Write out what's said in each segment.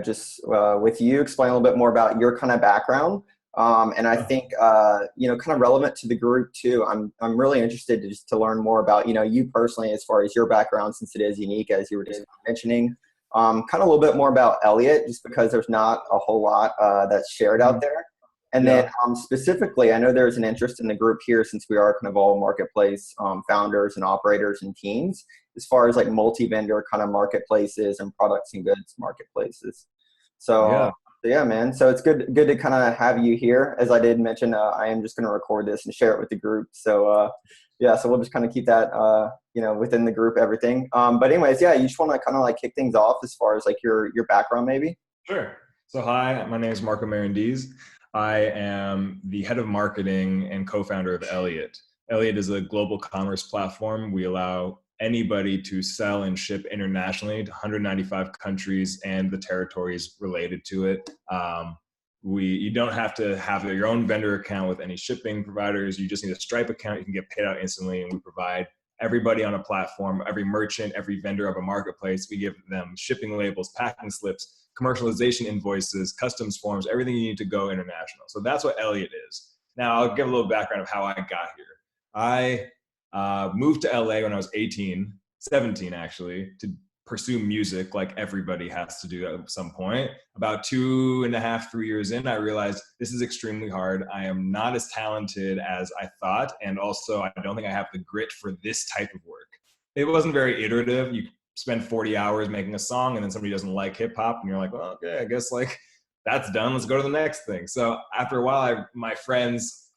just with you, explain a little bit more about your kind of background. And I think, kind of relevant to the group too. I'm really interested to learn more about, you personally, as far as your background, since it is unique, as you were just mentioning. Kind of a little bit more about Elliot, just because there's not a whole lot that's shared out there. And then Yeah. specifically, I know there's an interest in the group here, since we are kind of all marketplace founders and operators and teams, as far as like multi-vendor kind of marketplaces and products and goods marketplaces. So, Yeah. yeah, man. So it's good to kind of have you here. As I did mention, I am just going to record this and share it with the group. So, yeah, so we'll just kind of keep that, within the group, everything. But anyways, yeah, you just want to kind of like kick things off as far as like your background, maybe? Sure. So hi, my name is Marandiz. I am the head of marketing and co-founder of Elliot. Elliot is a global commerce platform. We allow anybody to sell and ship internationally to 195 countries and the territories related to it. You don't have to have your own vendor account with any shipping providers. You just need a Stripe account. You can get paid out instantly, and we provide everybody on a platform, every merchant, every vendor of a marketplace. We give them shipping labels, packing slips, commercialization invoices, customs forms, everything you need to go international. So that's what Elliot is. Now I'll give a little background of how I got here. I moved to LA when I was 17 actually, to pursue music like everybody has to do at some point. About 2.5, 3 years in, I realized this is extremely hard. I am not as talented as I thought. And also I don't think I have the grit for this type of work. It wasn't very iterative. You spend 40 hours making a song and then somebody doesn't like hip hop and you're like, well, okay, I guess like that's done. Let's go to the next thing. So after a while, my friends,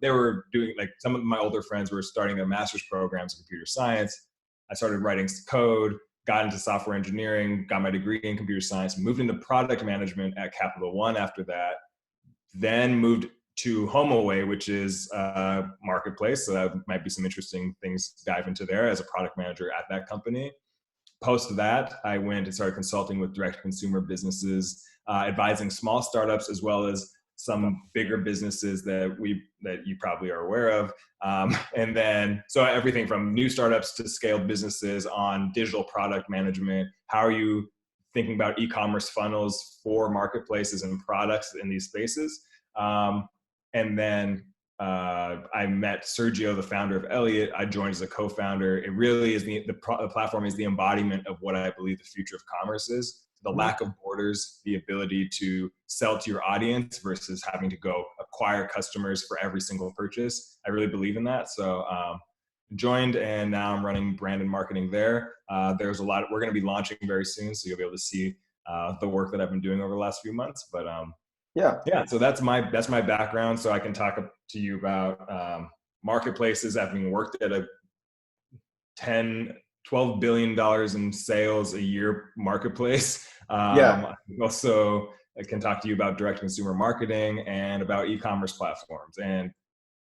they were doing, like, some of my older friends were starting their master's programs in computer science. I started writing code, got into software engineering, got my degree in computer science, moved into product management at Capital One after that, then moved to HomeAway, which is a marketplace. So that might be some interesting things to dive into there as a product manager at that company. Post that, I went and started consulting with direct consumer businesses, advising small startups as well as some bigger businesses that you probably are aware of. And then, so everything from new startups to scaled businesses on digital product management. How are you thinking about e-commerce funnels for marketplaces and products in these spaces? And then I met Sergio, the founder of Elliot. I joined as a co-founder. It really is the platform is the embodiment of what I believe the future of commerce is. The lack of borders, the ability to sell to your audience versus having to go acquire customers for every single purchase. I really believe in that. So joined, and now I'm running brand and marketing there. There's a lot, we're going to be launching very soon, so you'll be able to see the work that I've been doing over the last few months. But yeah, so that's my background. So I can talk to you about marketplaces, having worked at a 12 billion dollars in sales a year marketplace. Yeah. Also, I can talk to you about direct consumer marketing and about e-commerce platforms. And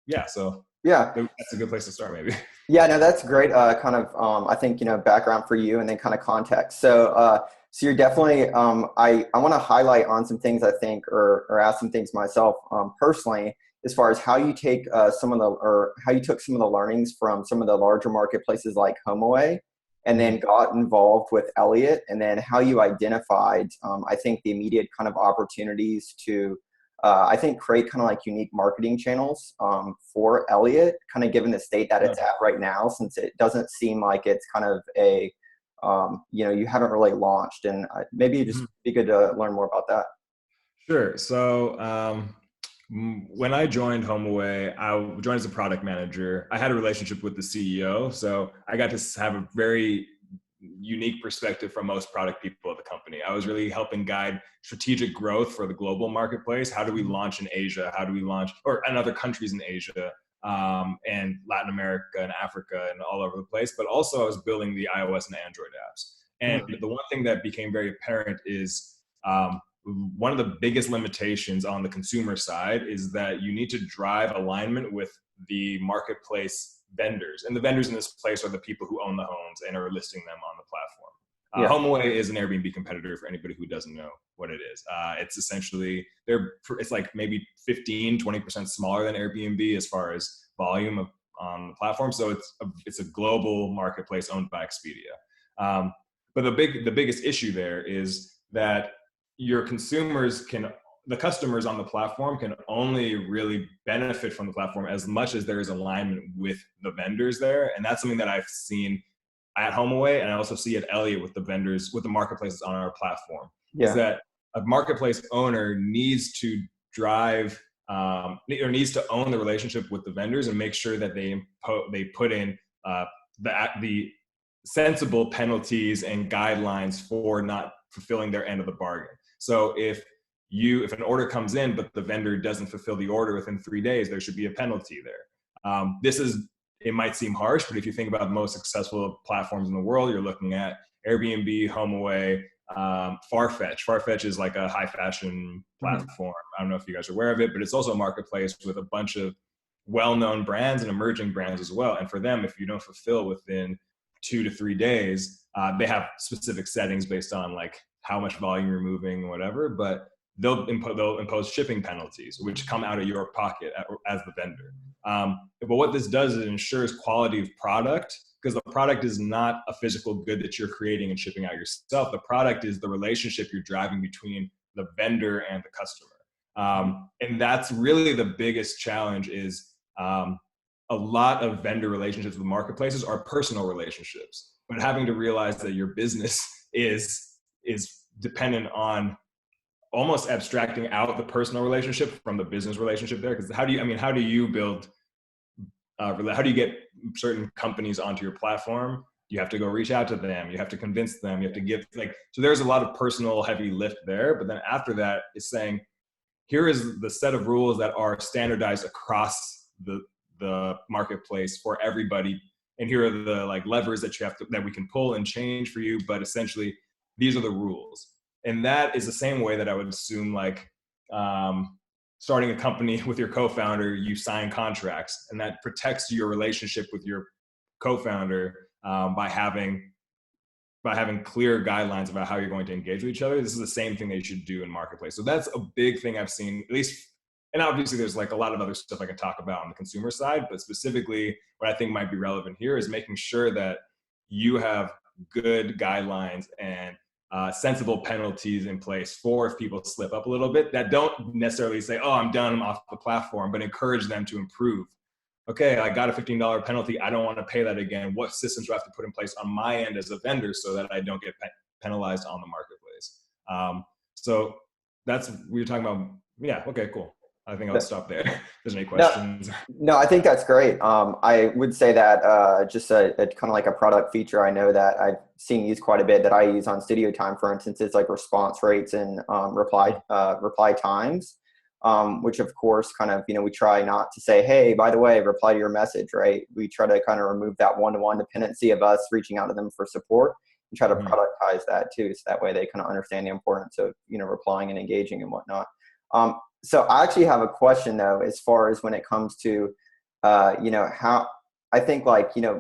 yeah, so Yeah. that's a good place to start, maybe. Yeah, no, that's great. Kind of, I think, background for you and then kind of context. So you're definitely, I want to highlight on some things I think, or ask some things myself personally, as far as how you take how you took some of the learnings from some of the larger marketplaces like HomeAway, and then got involved with Elliot, and then how you identified, I think, the immediate kind of opportunities to, I think, create kind of like unique marketing channels for Elliot, kind of given the state that it's at right now, since it doesn't seem like it's kind of a, you haven't really launched, and maybe it'd just be good to learn more about that. Sure. So when I joined HomeAway, I joined as a product manager. I had a relationship with the CEO, so I got to have a very unique perspective from most product people at the company. I was really helping guide strategic growth for the global marketplace. How do we launch in Asia? How do we launch, or in other countries in Asia, and Latin America and Africa and all over the place? But also I was building the iOS and Android apps. And the one thing that became very apparent is one of the biggest limitations on the consumer side is that you need to drive alignment with the marketplace vendors. And the vendors in this place are the people who own the homes and are listing them on the platform. HomeAway is an Airbnb competitor for anybody who doesn't know what it is. It's essentially, it's like maybe 15-20% smaller than Airbnb as far as volume on the platform. So it's a global marketplace owned by Expedia. But the biggest issue there is that the customers on the platform can only really benefit from the platform as much as there is alignment with the vendors there. And that's something that I've seen at HomeAway, and I also see at Elliot with the vendors, with the marketplaces on our platform, is Yeah. that a marketplace owner needs to drive or needs to own the relationship with the vendors and make sure that they put in the sensible penalties and guidelines for not fulfilling their end of the bargain. So if an order comes in but the vendor doesn't fulfill the order within 3 days, there should be a penalty there. It might seem harsh, but if you think about the most successful platforms in the world, you're looking at Airbnb, HomeAway, Farfetch. Farfetch is like a high fashion platform. I don't know if you guys are aware of it, but it's also a marketplace with a bunch of well-known brands and emerging brands as well. And for them, if you don't fulfill within 2 to 3 days, they have specific settings based on like how much volume you're moving or whatever, but they'll impose shipping penalties, which come out of your pocket as the vendor. But what this does is it ensures quality of product, because the product is not a physical good that you're creating and shipping out yourself. The product is the relationship you're driving between the vendor and the customer. And that's really the biggest challenge is a lot of vendor relationships with marketplaces are personal relationships, but having to realize that your business is dependent on almost abstracting out the personal relationship from the business relationship there. Because how do you build, how do you get certain companies onto your platform? You have to go reach out to them. You have to convince them. You have to give so there's a lot of personal heavy lift there. But then after that, it's saying, here is the set of rules that are standardized across the marketplace for everybody. And here are the levers that we can pull and change for you. But essentially, these are the rules. And that is the same way that I would assume starting a company with your co-founder, you sign contracts, and that protects your relationship with your co-founder by having clear guidelines about how you're going to engage with each other. This is the same thing that you should do in marketplace. So that's a big thing I've seen, at least, and obviously there's a lot of other stuff I can talk about on the consumer side, but specifically what I think might be relevant here is making sure that you have good guidelines and sensible penalties in place for if people slip up a little bit, that don't necessarily say, oh, I'm done, I'm off the platform, but encourage them to improve. Okay, I got a $15 penalty. I don't want to pay that again. What systems do I have to put in place on my end as a vendor so that I don't get penalized on the marketplace? So that's what you're talking about. Yeah, okay, cool. I think I'll stop there. If there's any questions. No, I think that's great. I would say that just a kind of like a product feature I know that I've seen used quite a bit that I use on Studio Time, for instance, is like response rates and reply times, which of course kind of, we try not to say, hey, by the way, reply to your message, right? We try to kind of remove that one-to-one dependency of us reaching out to them for support and try to productize that too. So that way they kind of understand the importance of, replying and engaging and whatnot. So I actually have a question though, as far as when it comes to, how I think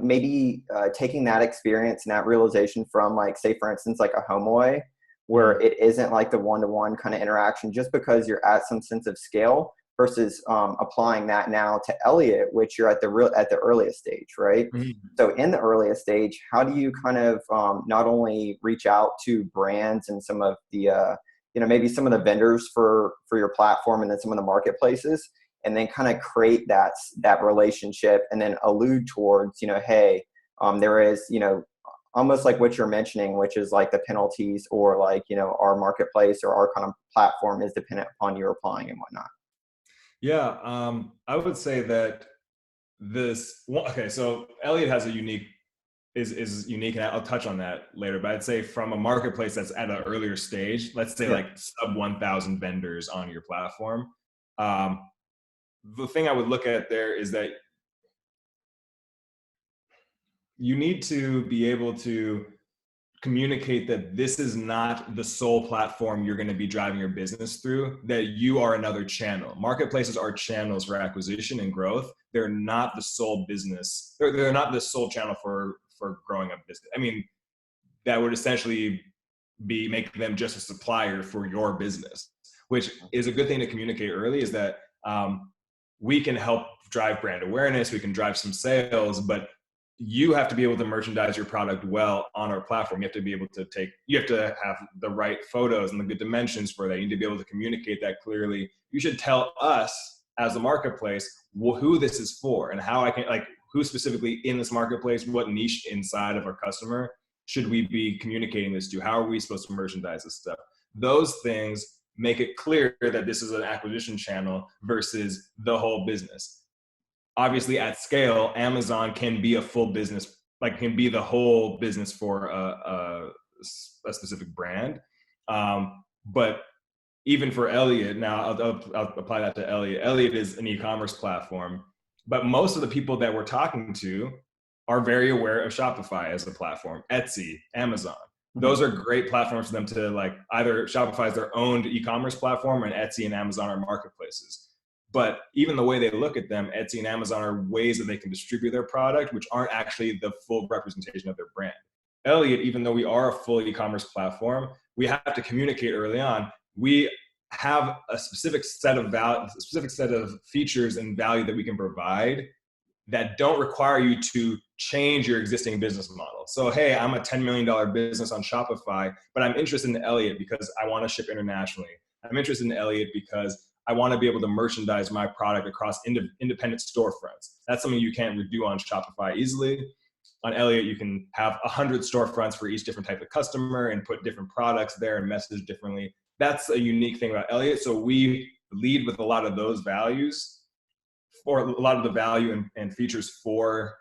maybe taking that experience and that realization from say for instance, like a HomeAway where it isn't like the one-to-one kind of interaction just because you're at some sense of scale versus applying that now to Elliot, which you're at the earliest stage, right? Mm-hmm. So in the earliest stage, how do you kind of not only reach out to brands and some of the maybe some of the vendors for your platform and then some of the marketplaces, and then kind of create that relationship and then allude towards, hey, there is, almost like what you're mentioning, which is like the penalties or our marketplace or our kind of platform is dependent upon you applying and whatnot. Yeah, I would say that so Elliot has is unique, and I'll touch on that later, but I'd say from a marketplace that's at an earlier stage, let's say sub 1,000 vendors on your platform. The thing I would look at there is that you need to be able to communicate that this is not the sole platform you're going to be driving your business through, that you are another channel. Marketplaces are channels for acquisition and growth. They're not the sole business. They're not the sole channel for growing a business. I mean, that would essentially be making them just a supplier for your business, which is a good thing to communicate early, is that we can help drive brand awareness, we can drive some sales, but you have to be able to merchandise your product well on our platform. You have to be able to you have to have the right photos and the good dimensions for that. You need to be able to communicate that clearly. You should tell us as a marketplace who this is for and how I can, like, who specifically in this marketplace, what niche inside of our customer should we be communicating this to? How are we supposed to merchandise this stuff? Those things make it clear that this is an acquisition channel versus the whole business. Obviously at scale, Amazon can be a full business, like can be the whole business for a specific brand. But even for Elliot, now I'll apply that to Elliot. Elliot is an e-commerce platform, but most of the people that we're talking to are very aware of Shopify as a platform, Etsy, Amazon. Those are great platforms for them to, like, either Shopify is their own e-commerce platform and Etsy and Amazon are marketplaces. But even the way they look at them, Etsy and Amazon are ways that they can distribute their product, which aren't actually the full representation of their brand. Elliot, even though we are a full e-commerce platform, we have to communicate early on. We have a specific set of features and value that we can provide that don't require you to change your existing business model. So, hey, I'm a $10 million business on Shopify, but I'm interested in Elliot because I want to ship internationally. I'm interested in Elliot because I want to be able to merchandise my product across independent storefronts. That's something you can't do on Shopify easily. On Elliot, you can have 100 storefronts for each different type of customer and put different products there and message differently. That's a unique thing about Elliot. So we lead with a lot of those values, or a lot of the value and features for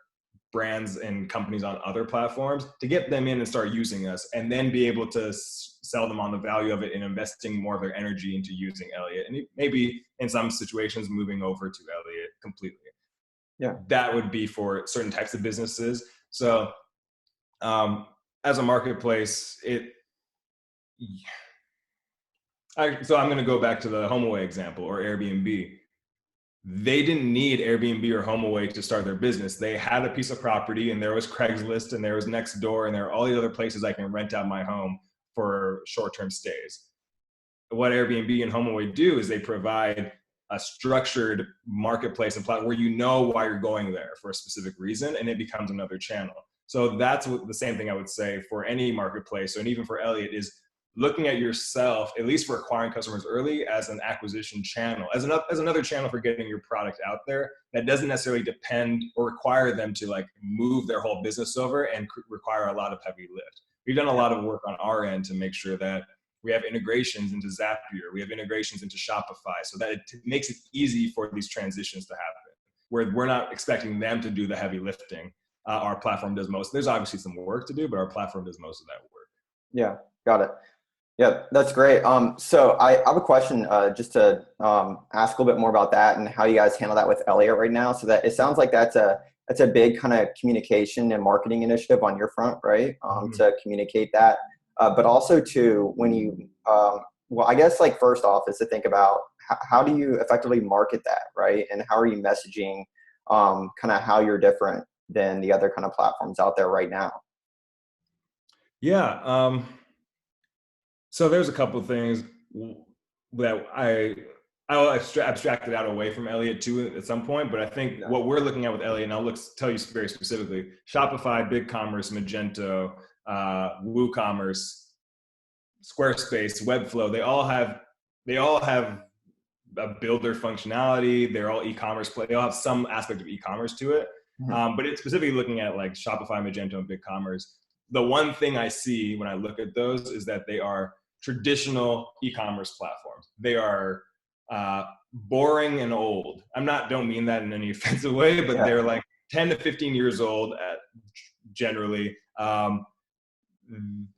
brands and companies on other platforms to get them in and start using us, and then be able to sell them on the value of it and investing more of their energy into using Elliot, and maybe in some situations moving over to Elliot completely. Yeah, that would be for certain types of businesses. So as a marketplace, so I'm going to go back to the HomeAway example, or Airbnb. They didn't need Airbnb or HomeAway to start their business. They had a piece of property, and there was Craigslist, and there was Nextdoor, and there are all these other places I can rent out my home for short-term stays. What Airbnb and HomeAway do is they provide a structured marketplace and platform where you know why you're going there for a specific reason, and it becomes another channel. So that's the same thing I would say for any marketplace, and even for Elliot, is looking at yourself, at least for acquiring customers early, as an acquisition channel, as another channel for getting your product out there that doesn't necessarily depend or require them to, like, move their whole business over and require a lot of heavy lift. We've done a lot of work on our end to make sure that we have integrations into Zapier, we have integrations into Shopify, so that it makes it easy for these transitions to happen, where we're not expecting them to do the heavy lifting. Our platform does most. There's obviously some work to do, but our platform does most of that work. Yeah, got it. Yeah, that's great. So I have a question just to ask a little bit more about that and how you guys handle that with Elliot right now. So that it sounds like that's a big kind of communication and marketing initiative on your front, right? To communicate that, but also to when you, well, I guess, like, first off is to think about how do you effectively market that, right? And how are you messaging kind of how you're different than the other kind of platforms out there right now? Yeah. So there's a couple of things that I'll abstract it out away from Elliot too at some point, but I think what we're looking at with Elliot, and I'll tell you very specifically, Shopify, BigCommerce, Magento, WooCommerce, Squarespace, Webflow, they all have a builder functionality. They're all e-commerce play. They all have some aspect of e-commerce to it. But it's specifically looking at, like, Shopify, Magento, and BigCommerce. The one thing I see when I look at those is that they are traditional e-commerce platforms. They are boring and old. Don't mean that in any offensive way, but they're like 10 to 15 years old generally.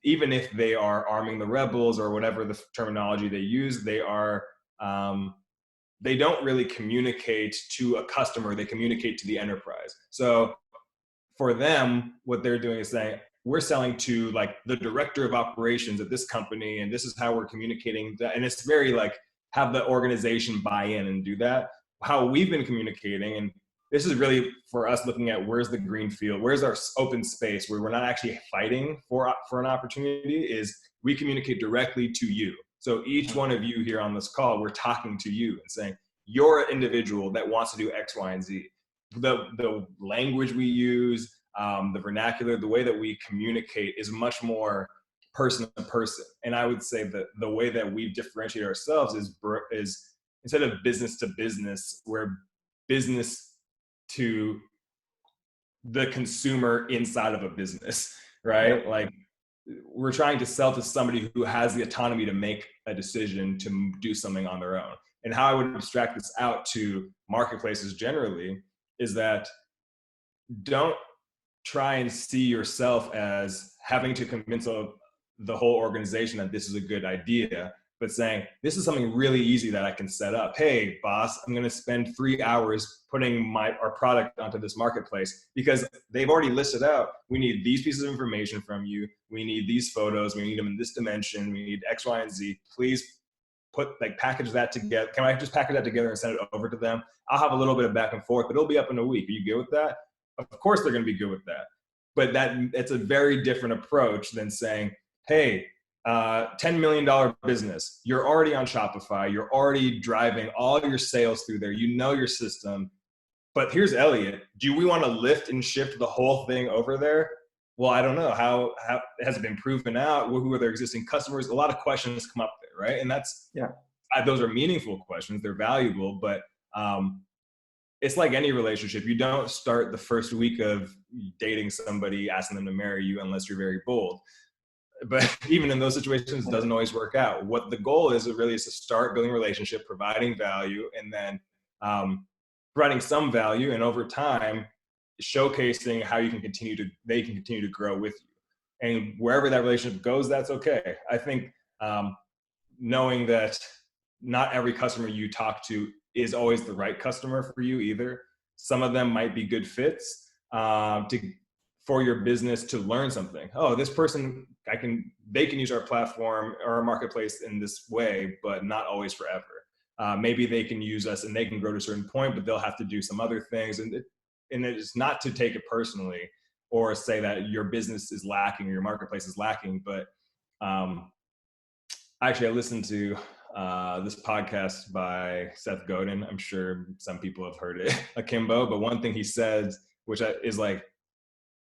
Even if they are arming the rebels or whatever the terminology they use, they don't really communicate to a customer. They communicate to the enterprise. So for them, what they're doing is saying, we're selling to, like, the director of operations at this company, and this is how we're communicating that. And it's very, like, have the organization buy in and do that. How we've been communicating, and this is really for us looking at where's the green field, where's our open space where we're not actually fighting for an opportunity, is we communicate directly to you. So each one of you here on this call, we're talking to you and saying, you're an individual that wants to do X, Y, and Z. The language we use, the vernacular, the way that we communicate is much more person to person. And I would say that the way that we differentiate ourselves is instead of business to business, we're business to the consumer inside of a business, right? Yep. Like we're trying to sell to somebody who has the autonomy to make a decision to do something on their own. And how I would abstract this out to marketplaces generally is that don't try and see yourself as having to convince the whole organization that this is a good idea, but saying, this is something really easy that I can set up. Hey, boss, I'm going to spend 3 hours putting our product onto this marketplace because they've already listed out, we need these pieces of information from you. We need these photos. We need them in this dimension. We need X, Y, and Z. Please package that together. Can I just package that together and send it over to them? I'll have a little bit of back and forth, but it'll be up in a week. Are you good with that? Of course they're going to be good with that. But it's a very different approach than saying, hey, $10 million business, you're already on Shopify, you're already driving all your sales through there, you know your system, but here's Elliot. Do we want to lift and shift the whole thing over there? Well, I don't know. How has it been proven out? Who are their existing customers? A lot of questions come up there, right? And those are meaningful questions. They're valuable, but it's like any relationship. You don't start the first week of dating somebody, asking them to marry you unless you're very bold. But even in those situations, it doesn't always work out. What the goal is really is to start building a relationship, providing value, and then providing some value, and over time, showcasing how they can continue to grow with you. And wherever that relationship goes, that's okay. I think knowing that not every customer you talk to is always the right customer for you either. Some of them might be good fits for your business to learn something. Oh, this person, they can use our platform or our marketplace in this way, but not always forever. Maybe they can use us and they can grow to a certain point, but they'll have to do some other things. And it's not to take it personally or say that your business is lacking or your marketplace is lacking. But actually, I listened to this podcast by Seth Godin. I'm sure some people have heard it, Akimbo. But one thing he says, which is like,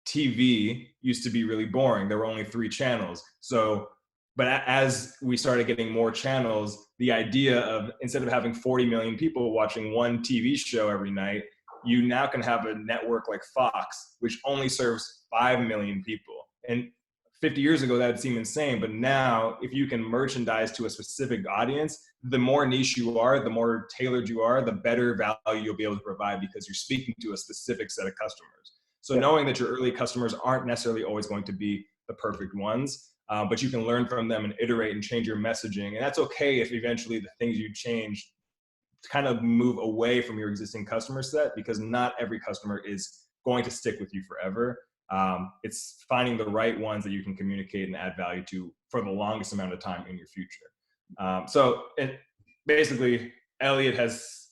TV used to be really boring. There were only 3 channels. But as we started getting more channels, the idea of instead of having 40 million people watching one TV show every night, you now can have a network like Fox, which only serves 5 million people. And 50 years ago, that would seem insane. But now, if you can merchandise to a specific audience, the more niche you are, the more tailored you are, the better value you'll be able to provide because you're speaking to a specific set of customers. So knowing that your early customers aren't necessarily always going to be the perfect ones, but you can learn from them and iterate and change your messaging. And that's okay if eventually the things you change kind of move away from your existing customer set, because not every customer is going to stick with you forever. It's finding the right ones that you can communicate and add value to for the longest amount of time in your future. Basically, Elliot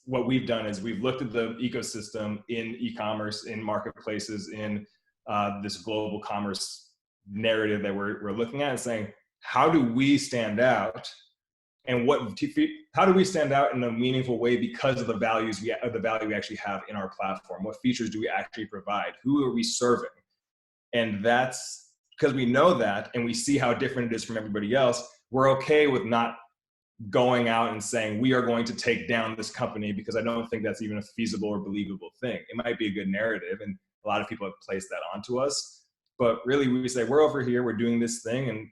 what we've done is we've looked at the ecosystem in e-commerce, in marketplaces, in this global commerce narrative that we're looking at and saying, how do we stand out? And how do we stand out in a meaningful way because of the value we actually have in our platform? What features do we actually provide? Who are we serving? And that's because we know that and we see how different it is from everybody else. We're okay with not going out and saying we are going to take down this company, because I don't think that's even a feasible or believable thing. It might be a good narrative, and a lot of people have placed that onto us. But really, we say we're over here, we're doing this thing, and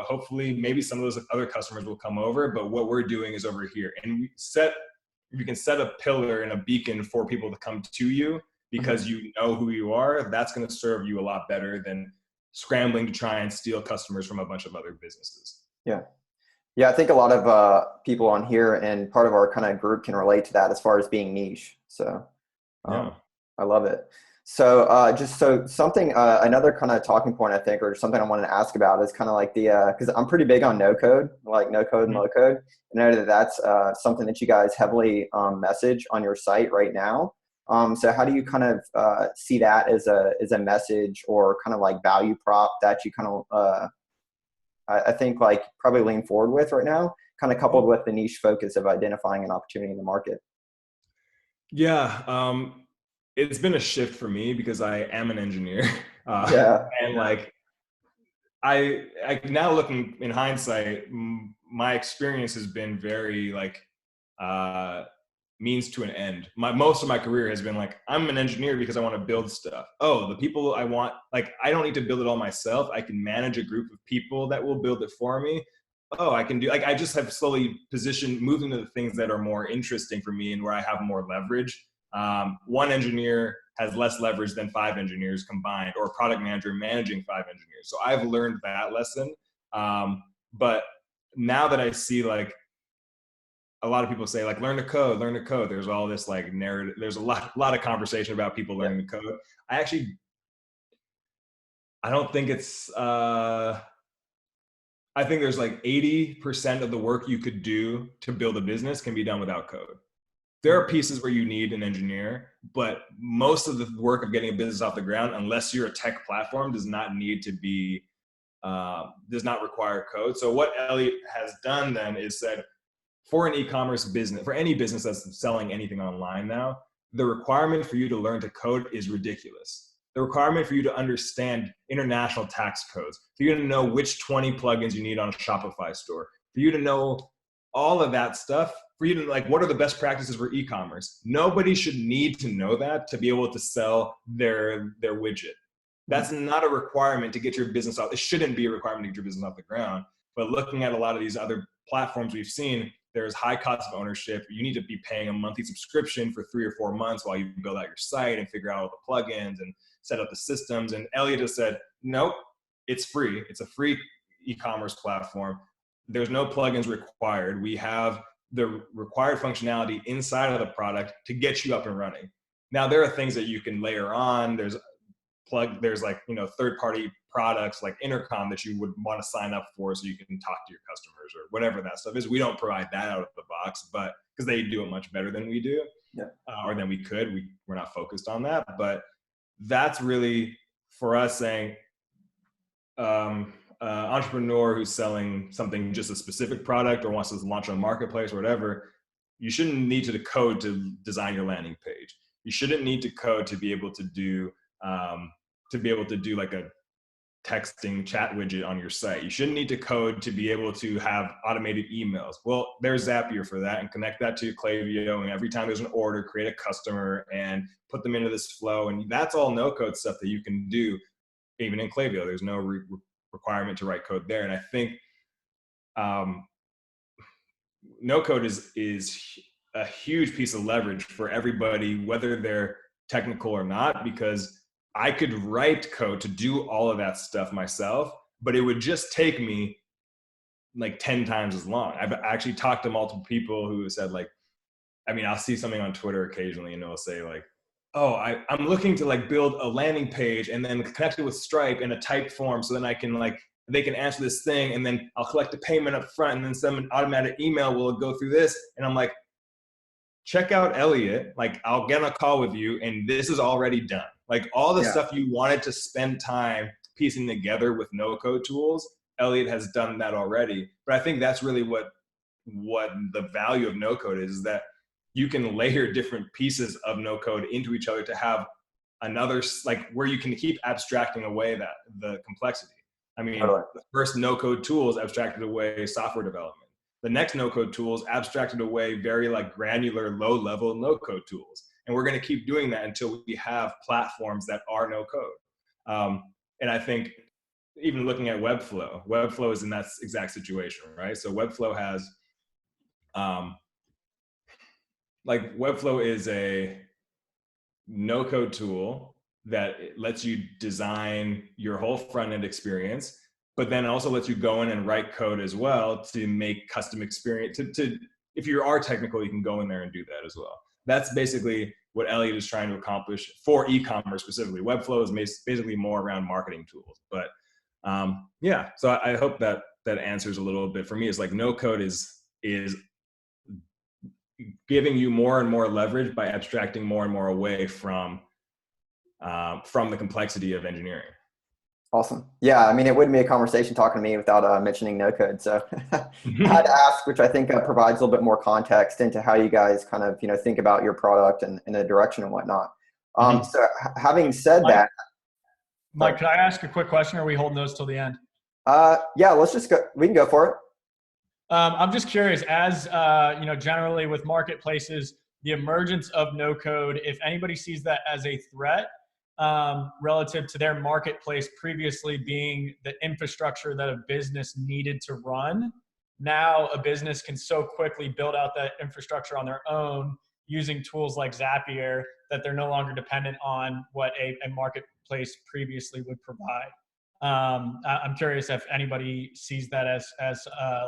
hopefully maybe some of those other customers will come over, but what we're doing is over here. And you can set a pillar and a beacon for people to come to you because you know who you are. That's going to serve you a lot better than scrambling to try and steal customers from a bunch of other businesses. Yeah, I think a lot of people on here and part of our kind of group can relate to that as far as being niche. So I love it. So something, another kind of talking point, I think, or something I wanted to ask about is kind of like because I'm pretty big on no code, like no code and low code. I know that that's something that you guys heavily message on your site right now. So how do you kind of see that as a message or kind of like value prop that you kind of, I think like probably lean forward with right now, kind of coupled with the niche focus of identifying an opportunity in the market? Yeah. it's been a shift for me because I am an engineer. Yeah. And like, I now looking in hindsight, my experience has been very like uh, means to an end. Most of my career has been like, I'm an engineer because I want to build stuff. Oh, the people I want, like, I don't need to build it all myself. I can manage a group of people that will build it for me. Oh, I can do, like, I just have slowly positioned, moved into the things that are more interesting for me and where I have more leverage. One engineer has less leverage than 5 engineers combined, or a product manager managing 5 engineers. So I've learned that lesson. But now that I see, like, a lot of people say, like, learn to code, learn to code. There's all this like narrative. There's a lot of conversation about people learning to code. I don't think it's, I think there's like 80% of the work you could do to build a business can be done without code. There are pieces where you need an engineer, but most of the work of getting a business off the ground, unless you're a tech platform, does not need to be, does not require code. So what Elliot has done then is said, for an e-commerce business, for any business that's selling anything online now, the requirement for you to learn to code is ridiculous. The requirement for you to understand international tax codes, for you to know which 20 plugins you need on a Shopify store, for you to know all of that stuff, for you to, like, what are the best practices for e-commerce? Nobody should need to know that to be able to sell their widget. That's not a requirement to get your business off. It shouldn't be a requirement to get your business off the ground. But looking at a lot of these other platforms we've seen, there's high cost of ownership. You need to be paying a monthly subscription for 3 or 4 months while you build out your site and figure out all the plugins and set up the systems. And Elliot just said, nope, it's free. It's a free e-commerce platform. There's no plugins required. We have the required functionality inside of the product to get you up and running. Now, there are things that you can layer on. There's like, third-party products like Intercom that you would want to sign up for so you can talk to your customers or whatever that stuff is. We don't provide that out of the box, but because they do it much better than we do, or than we could. We're not focused on that. But that's really, for us, saying, entrepreneur who's selling something, just a specific product, or wants to launch on a marketplace or whatever, you shouldn't need to code to design your landing page. You shouldn't need to code to be able to do like a texting chat widget on your site. You shouldn't need to code to be able to have automated emails. Well, there's Zapier for that, and connect that to Klaviyo, and every time there's an order, create a customer and put them into this flow. And that's all no code stuff that you can do even in Klaviyo. There's no requirement to write code there. And I think no code is a huge piece of leverage for everybody, whether they're technical or not, because I could write code to do all of that stuff myself, but it would just take me like 10 times as long. I've actually talked to multiple people who said, like, I'll see something on Twitter occasionally and they'll say, like, oh, I'm looking to like build a landing page and then connect it with Stripe in a typed form, so then I can, like, they can answer this thing, and then I'll collect the payment up front, and then send an automatic email will go through this. And I'm like, check out Elliot. Like, I'll get on a call with you and this is already done. Like, all the stuff you wanted to spend time piecing together with no code tools, Elliot has done that already. But I think that's really what the value of no code is that you can layer different pieces of no code into each other to have another, like, where you can keep abstracting away the complexity. The first no code tools abstracted away software development. The next no code tools abstracted away very, like, granular, low level no code tools. And we're going to keep doing that until we have platforms that are no code. And I think even looking at Webflow is in that exact situation, right? So Webflow has, Webflow is a no code tool that lets you design your whole front end experience, but then also lets you go in and write code as well to make custom experience. If you are technical, you can go in there and do that as well. That's basically what Elliot is trying to accomplish for e-commerce specifically. Webflow is basically more around marketing tools. But so I hope that answers a little bit. For me, it's like no code is giving you more and more leverage by abstracting more and more away from the complexity of engineering. Awesome. Yeah, it wouldn't be a conversation talking to me without mentioning no code. So I had to ask, which I think provides a little bit more context into how you guys kind of think about your product and the direction and whatnot. Mhm. So having said Mike, that, Mike, could I ask a quick question, or are we holding those till the end? yeah, let's just go. We can go for it. I'm just curious, as generally with marketplaces, the emergence of no code, if anybody sees that as a threat relative to their marketplace previously being the infrastructure that a business needed to run, now a business can so quickly build out that infrastructure on their own using tools like Zapier that they're no longer dependent on what a marketplace previously would provide. I'm curious if anybody sees that as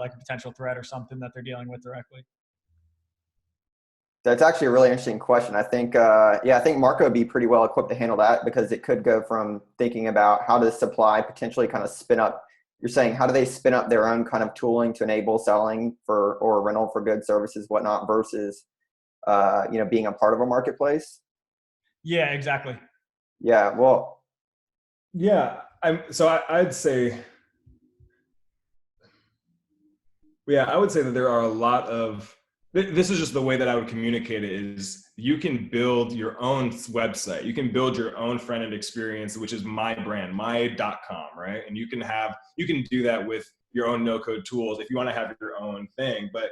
like a potential threat or something that they're dealing with directly. That's actually a really interesting question. I think, I think Marco would be pretty well equipped to handle that, because it could go from thinking about how does supply potentially kind of spin up. You're saying, how do they spin up their own kind of tooling to enable selling for, or rental for goods, services, whatnot, versus, being a part of a marketplace? Yeah, exactly. Yeah. Well, Yeah, I'd say, yeah, I would say that there are a lot of, this is just the way that I would communicate it, is you can build your own website. You can build your own front-end experience, which is my brand, my.com, right? And you can do that with your own no-code tools if you want to have your own thing. But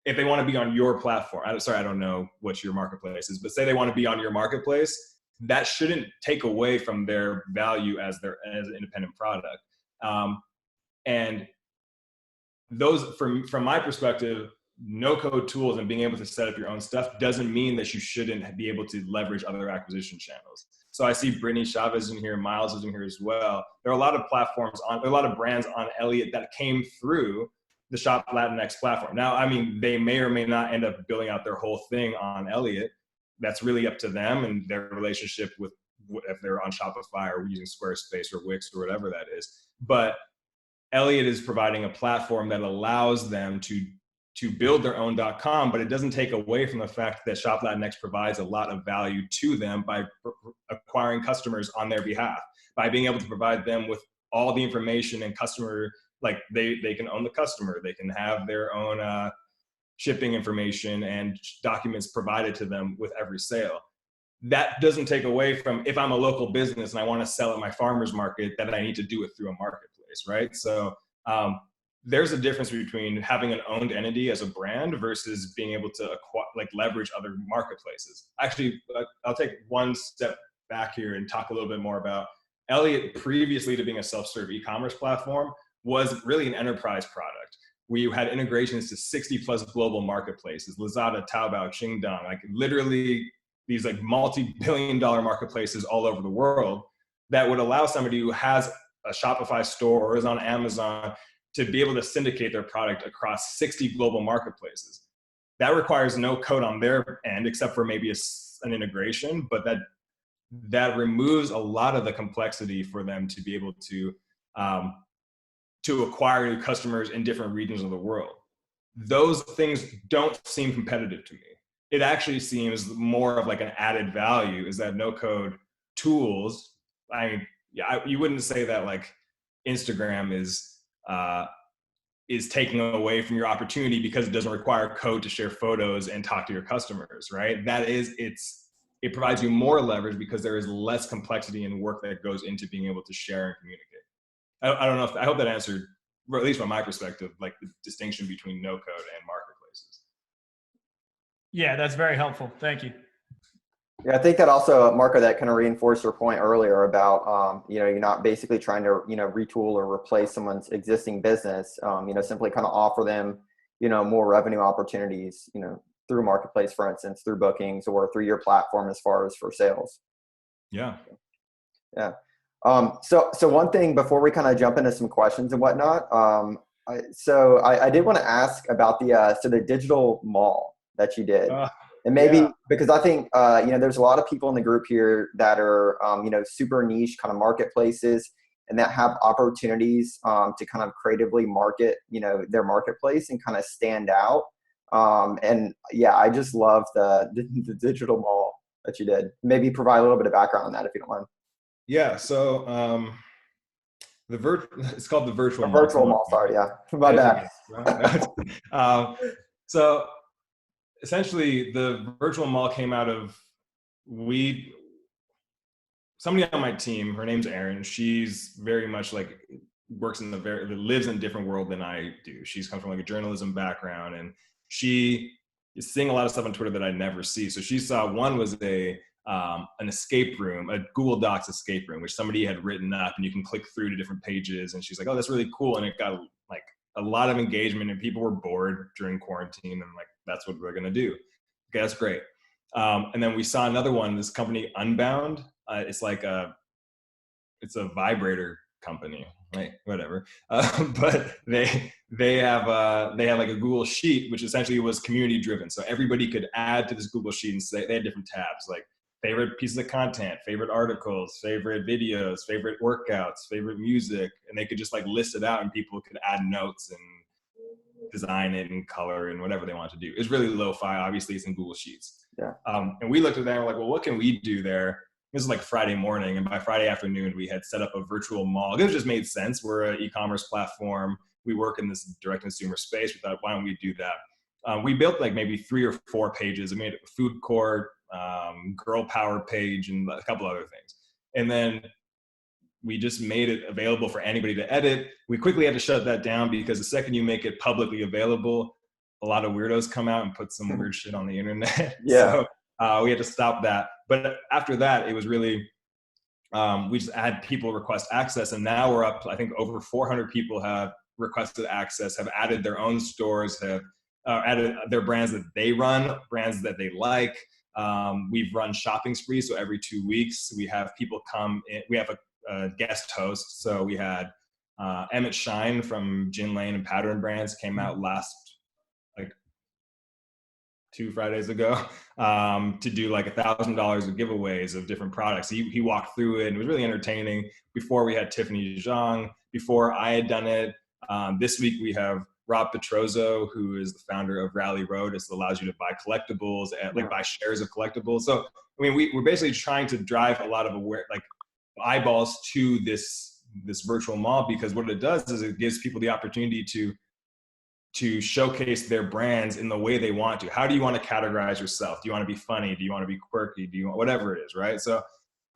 if they want to be on your platform, I don't know what your marketplace is, but say they want to be on your marketplace, that shouldn't take away from their value as an independent product. And those, from my perspective, no code tools and being able to set up your own stuff doesn't mean that you shouldn't be able to leverage other acquisition channels. So I see Brittany Chavez in here, Miles is in here as well. There are a lot of there are a lot of brands on Elliot that came through the Shop Latinx platform. Now, I mean, they may or may not end up building out their whole thing on Elliot. That's really up to them and their relationship with, if they're on Shopify or using Squarespace or Wix or whatever that is. But Elliot is providing a platform that allows them to build their own .com, but it doesn't take away from the fact that Shop Latinx provides a lot of value to them by acquiring customers on their behalf, by being able to provide them with all the information and customer, like they can own the customer, they can have their own shipping information and documents provided to them with every sale. That doesn't take away from, if I'm a local business and I want to sell at my farmer's market, that I need to do it through a marketplace, right? So there's a difference between having an owned entity as a brand versus being able to leverage other marketplaces. Actually, I'll take one step back here and talk a little bit more about Elliot. Previously to being a self-serve e-commerce platform, was really an enterprise product. We had integrations to 60 plus global marketplaces, Lazada, Taobao, Qingdong, like literally these like multi-billion-dollar marketplaces all over the world that would allow somebody who has a Shopify store or is on Amazon to be able to syndicate their product across 60 global marketplaces. That requires no code on their end, except for maybe an integration, but that removes a lot of the complexity for them to be able to acquire new customers in different regions of the world. Those things don't seem competitive to me. It actually seems more of like an added value, is that no code tools. You wouldn't say that like Instagram is taking away from your opportunity because it doesn't require code to share photos and talk to your customers, right? It provides you more leverage because there is less complexity and work that goes into being able to share and communicate. I don't know I hope that answered, or at least from my perspective, like the distinction between no code and marketplaces. Yeah, that's very helpful. Thank you. Yeah, I think that also, Marco, that kind of reinforced your point earlier about, you're not basically trying to, retool or replace someone's existing business, simply kind of offer them, more revenue opportunities, through marketplace, for instance, through bookings or through your platform as far as for sales. Yeah. Yeah. So one thing before we kind of jump into some questions and whatnot, I did want to ask about the digital mall that you did. And maybe because I think, there's a lot of people in the group here that are, super niche kind of marketplaces and that have opportunities to kind of creatively market, their marketplace and kind of stand out. I just love the digital mall that you did. Maybe provide a little bit of background on that if you don't mind. Yeah. So it's called the virtual mall. Virtual mall. Sorry. Yeah. My bad. So essentially the virtual mall came out of, somebody on my team, her name's Erin. She's very much like lives in a different world than I do. She's come from like a journalism background, and she is seeing a lot of stuff on Twitter that I never see. So she saw one was an escape room, a Google Docs escape room, which somebody had written up, and you can click through to different pages. And she's like, "Oh, that's really cool." And it got like a lot of engagement, and people were bored during quarantine, and like, that's what we're gonna do. Okay, that's great. And then we saw another one, this company Unbound. It's a vibrator company, right? Whatever. But they have like a Google Sheet, which essentially was community driven. So everybody could add to this Google Sheet and say they had different tabs, like favorite pieces of content, favorite articles, favorite videos, favorite workouts, favorite music, and they could just like list it out, and people could add notes and design it and color and whatever they want to do. It's really lo-fi. Obviously, it's in Google Sheets. Yeah. And we looked at that and we're like, well, what can we do there? This is like Friday morning, and by Friday afternoon, we had set up a virtual mall. It just made sense. We're an e-commerce platform. We work in this direct consumer space. We thought, why don't we do that? We built like maybe 3 or 4 pages. I made a food court, girl power page, and a couple other things. And then we just made it available for anybody to edit. We quickly had to shut that down because the second you make it publicly available, a lot of weirdos come out and put some weird shit on the internet. Yeah. So we had to stop that. But after that, it was really, we just had people request access, and now we're up, I think over 400 people have requested access, have added their own stores, have added their brands that they run, brands that they like. We've run shopping sprees, so every 2 weeks we have people come in. We have a guest host. So we had Emmett Shine from Gin Lane and Pattern Brands came out last like 2 Fridays ago to do like $1,000 of giveaways of different products. He walked through it and it was really entertaining. Before we had Tiffany Zhang, before I had done it. This week we have Rob Petrozzo, who is the founder of Rally Road. It allows you to buy collectibles and like buy shares of collectibles. So, I mean, we're basically trying to drive a lot of eyeballs to this virtual mall, because what it does is it gives people the opportunity to showcase their brands in the way they want to. How do you want to categorize yourself? Do you want to be funny? Do you want to be quirky? Do you want whatever it is, right? So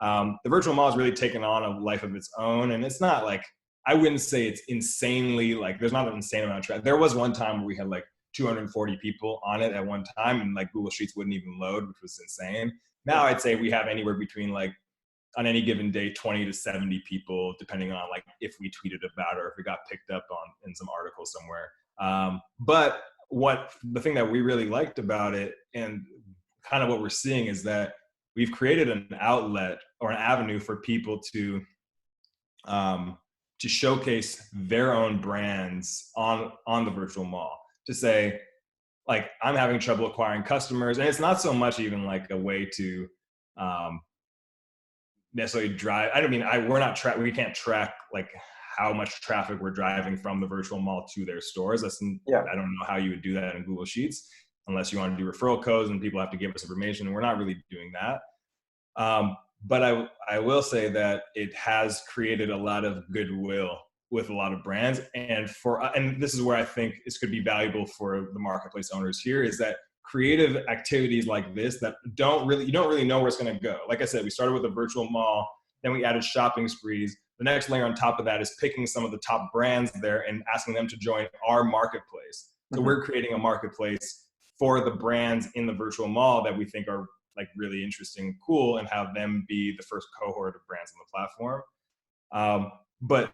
the virtual mall has really taken on a life of its own, and it's not like, I wouldn't say it's insanely like, there's not an insane amount of traffic. There was one time where we had like 240 people on it at one time, and like Google Sheets wouldn't even load, which was insane. Now I'd say we have anywhere between like, on any given day, 20 to 70 people, depending on like if we tweeted about it or if we got picked up on in some article somewhere. But the thing that we really liked about it, and kind of what we're seeing, is that we've created an outlet or an avenue for people to showcase their own brands on the virtual mall. To say, like, I'm having trouble acquiring customers, and it's not so much even like a way to necessarily drive. We can't track like how much traffic we're driving from the virtual mall to their stores. I don't know how you would do that in Google Sheets unless you want to do referral codes and people have to give us information, and we're not really doing that. But I will say that it has created a lot of goodwill with a lot of brands, and this is where I think this could be valuable for the marketplace owners here, is that creative activities like this that you don't really know where it's going to go. Like I said, we started with a virtual mall, then we added shopping sprees. The next layer on top of that is picking some of the top brands there and asking them to join our marketplace. So we're creating a marketplace for the brands in the virtual mall that we think are like really interesting and cool, and have them be the first cohort of brands on the platform. But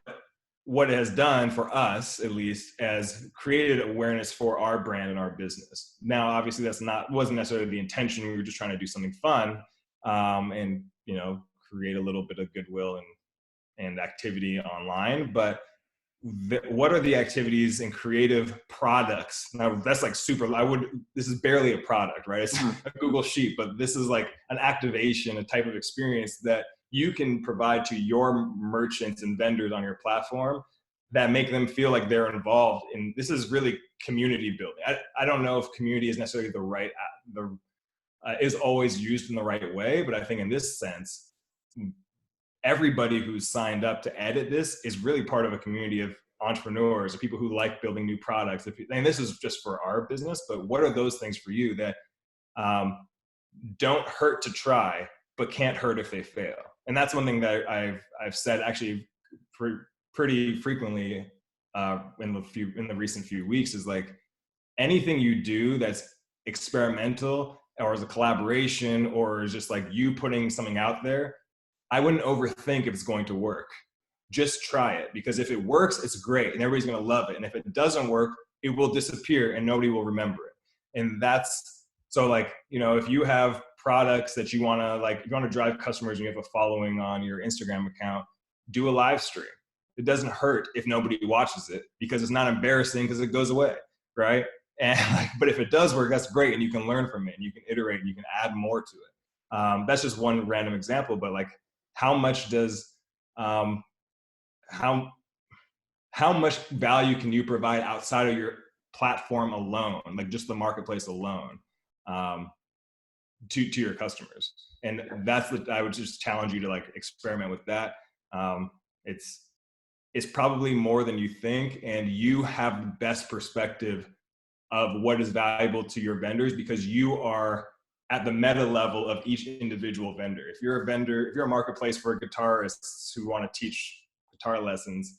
what it has done for us, at least, has created awareness for our brand and our business. Now, obviously, wasn't necessarily the intention. We were just trying to do something fun, and create a little bit of goodwill and activity online. But what are the activities and creative products? Now, that's like this is barely a product, right? It's a Google Sheet, but this is like an activation, a type of experience that you can provide to your merchants and vendors on your platform that make them feel like they're involved in. This is really community building. I don't know if community is necessarily is always used in the right way, but I think in this sense, everybody who's signed up to edit this is really part of a community of entrepreneurs or people who like building new products. And this is just for our business, but what are those things for you that don't hurt to try, but can't hurt if they fail? and that's one thing that I've said actually pretty frequently in the recent few weeks, is like, anything you do that's experimental or as a collaboration or is just like you putting something out there, I wouldn't overthink if it's going to work. Just try it, because if it works, it's great and everybody's going to love it. And if it doesn't work, it will disappear and nobody will remember it. And that's so, like, you know, if you have products that you want to, like, if you want to drive customers and you have a following on your Instagram account, do a live stream. It doesn't hurt if nobody watches it, because it's not embarrassing, because it goes away, right? And but if it does work, that's great, and you can learn from it, and you can iterate, and you can add more to it. That's just one random example, but like, how much does how much value can you provide outside of your platform alone, like just the marketplace alone, to your customers? And that's I would just challenge you to like experiment with that. It's probably more than you think, and you have the best perspective of what is valuable to your vendors, because you are at the meta level of each individual vendor. If you're a marketplace for guitarists who want to teach guitar lessons,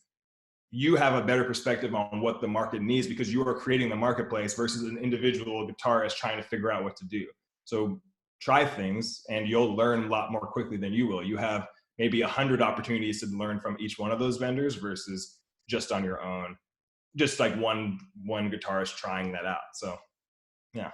you have a better perspective on what the market needs, because you are creating the marketplace versus an individual guitarist trying to figure out what to do. So try things and you'll learn a lot more quickly than you will. You have maybe 100 opportunities to learn from each one of those vendors versus just on your own, just like one guitarist trying that out. So yeah.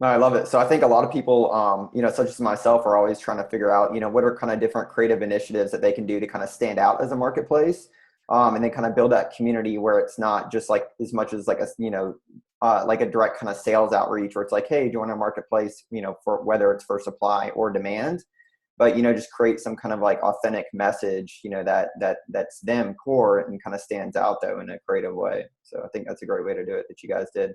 No, I love it. So I think a lot of people, you know, such as myself, are always trying to figure out, you know, what are kind of different creative initiatives that they can do to kind of stand out as a marketplace, and then kind of build that community where it's not just like as much as like a, you know, like a direct kind of sales outreach where it's like, hey, join our marketplace, you know, for whether it's for supply or demand, but, you know, just create some kind of like authentic message, you know, that's them core and kind of stands out though in a creative way. So I think that's a great way to do it that you guys did.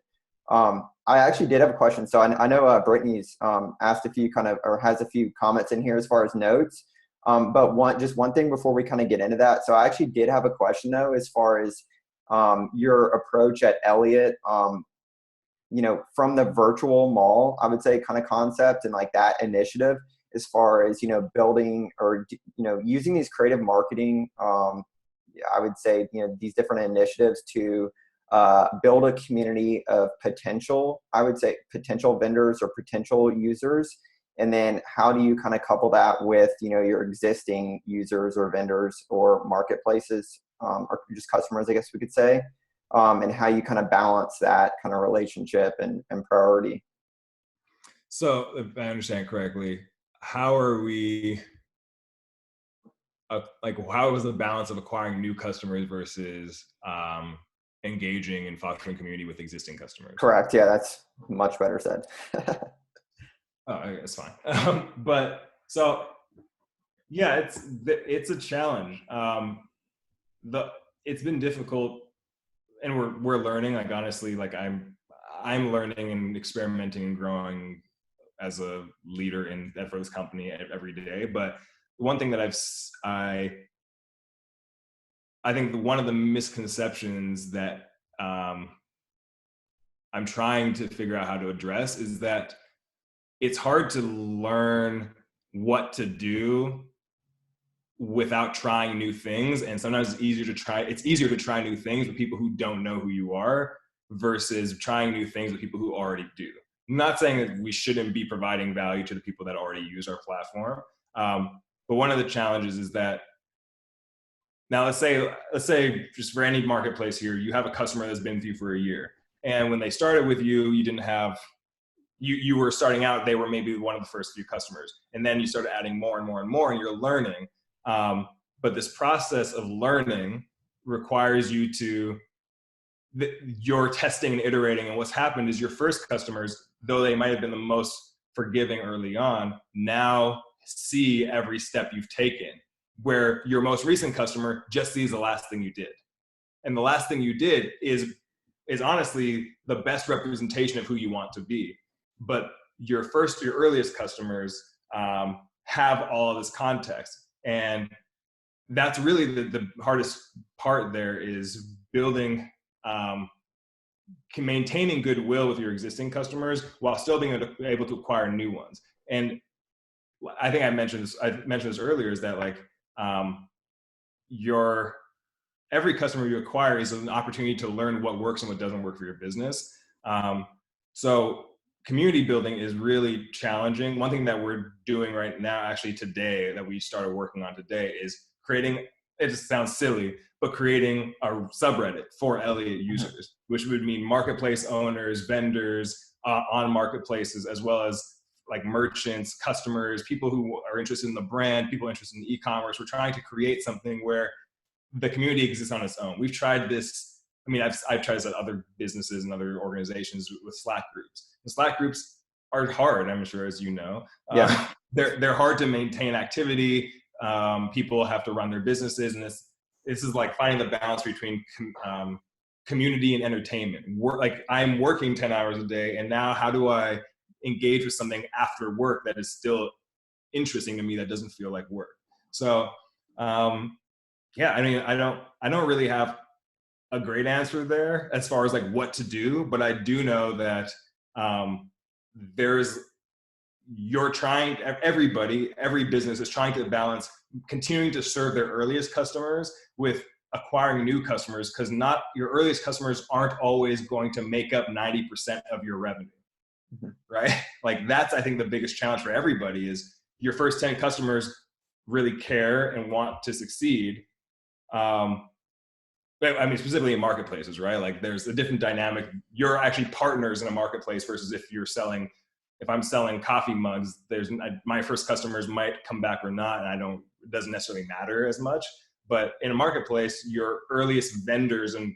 I actually did have a question. So I know Brittany's asked a few kind of, or has a few comments in here as far as notes. But one thing before we kind of get into that. So I actually did have a question though, as far as your approach at Elliot, you know, from the virtual mall, I would say kind of concept and like that initiative, as far as, you know, building or, you know, using these creative marketing, I would say, you know, these different initiatives to build a community of potential, I would say potential vendors or potential users. And then how do you kind of couple that with, you know, your existing users or vendors or marketplaces, or just customers, I guess we could say, and how you kind of balance that kind of relationship and priority. So if I understand correctly, how are we, like, how is the balance of acquiring new customers versus engaging and fostering community with existing customers? Correct. Yeah, that's much better said. Oh, okay, it's fine. But so, yeah, it's a challenge. It's been difficult, and we're learning. Like, honestly, like I'm learning and experimenting and growing as a leader for this company every day. But one thing that I think one of the misconceptions that I'm trying to figure out how to address is that it's hard to learn what to do without trying new things. And sometimes it's easier to try new things with people who don't know who you are versus trying new things with people who already do. I'm not saying that we shouldn't be providing value to the people that already use our platform. But one of the challenges is that now let's say just for any marketplace here, you have a customer that's been with you for a year. And when they started with you, you didn't have, you were starting out, they were maybe one of the first few customers. And then you started adding more and more and more, and you're learning. But this process of learning requires you're testing and iterating. And what's happened is your first customers, though they might have been the most forgiving early on, now see every step you've taken, where your most recent customer just sees the last thing you did. And the last thing you did is honestly the best representation of who you want to be. But your earliest customers have all of this context. And that's really the hardest part there, is building, maintaining goodwill with your existing customers while still being able to acquire new ones. And I think I mentioned this earlier, is that like every customer you acquire is an opportunity to learn what works and what doesn't work for your business. So community building is really challenging. One thing that we're doing right now, actually today, that we started working on today, is creating, it just sounds silly, but creating a subreddit for Elliot users, which would mean marketplace owners, vendors on marketplaces, as well as like merchants, customers, people who are interested in the brand, people interested in e-commerce. We're trying to create something where the community exists on its own. We've tried this. I mean, I've tried this at other businesses and other organizations with Slack groups. The Slack groups are hard, I'm sure, as you know. Yeah. They're hard to maintain activity. People have to run their businesses, and this is like finding the balance between community and entertainment. Like I'm working 10 hours a day, and now how do I engage with something after work that is still interesting to me, that doesn't feel like work? So yeah, I mean, I don't really have a great answer there as far as like what to do, but I do know that every business is trying to balance continuing to serve their earliest customers with acquiring new customers, because not your earliest customers aren't always going to make up 90% of your revenue, right? Like that's, I think, the biggest challenge for everybody is your first 10 customers really care and want to succeed. But I mean, specifically in marketplaces, right? Like there's a different dynamic. You're actually partners in a marketplace versus if I'm selling coffee mugs, my first customers might come back or not, and it doesn't necessarily matter as much. But in a marketplace, your earliest vendors and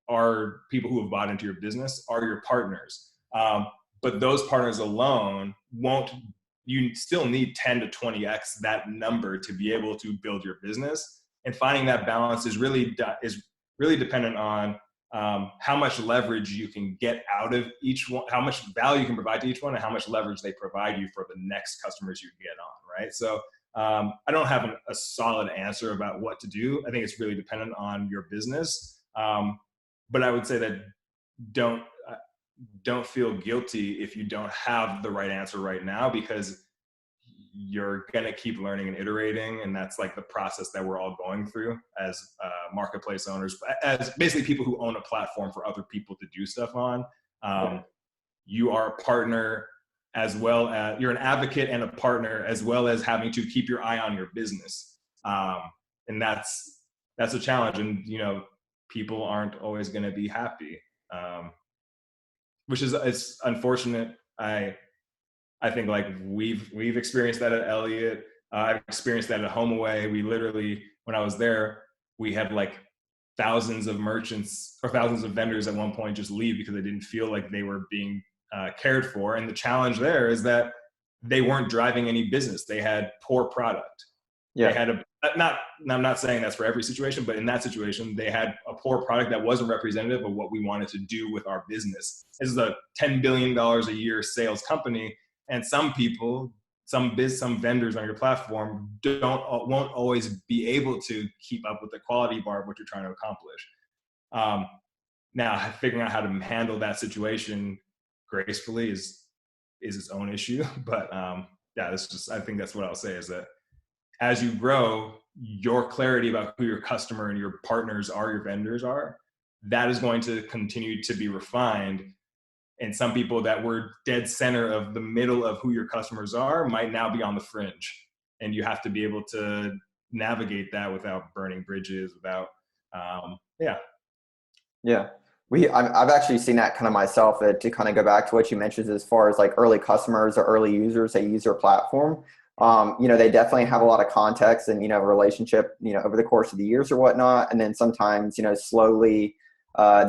are people who have bought into your business are your partners. But those partners alone you still need 10 to 20x that number to be able to build your business. And finding that balance is really dependent on how much leverage you can get out of each one, how much value you can provide to each one, and how much leverage they provide you for the next customers you get on, right? So I don't have a solid answer about what to do. I think it's really dependent on your business. But I would say that don't feel guilty if you don't have the right answer right now, because you're going to keep learning and iterating. And that's like the process that we're all going through as marketplace owners, as basically people who own a platform for other people to do stuff on. You are a partner, as well as you're an advocate and a partner, as well as having to keep your eye on your business. And that's a challenge. And, people aren't always going to be happy, which is, it's unfortunate. I think like we've experienced that at Elliot. I've experienced that at HomeAway. We literally, when I was there, we had like thousands of merchants or thousands of vendors at one point just leave because they didn't feel like they were being cared for. And the challenge there is that they weren't driving any business. They had poor product. Yeah. They had I'm not saying that's for every situation, but in that situation, they had a poor product that wasn't representative of what we wanted to do with our business. This is a $10 billion a year sales company. And some people, some vendors on your platform won't always be able to keep up with the quality bar of what you're trying to accomplish. Now, figuring out how to handle that situation gracefully is its own issue. But yeah, I think that's what I'll say, is that as you grow, your clarity about who your customer and your partners are, your vendors are, that is going to continue to be refined. And some people that were dead center of the middle of who your customers are might now be on the fringe. And you have to be able to navigate that without burning bridges, without, yeah. Yeah. I've actually seen that kind of myself, to kind of go back to what you mentioned as far as like early customers or early users that use your platform. They definitely have a lot of context and, relationship, over the course of the years or whatnot. And then sometimes, slowly,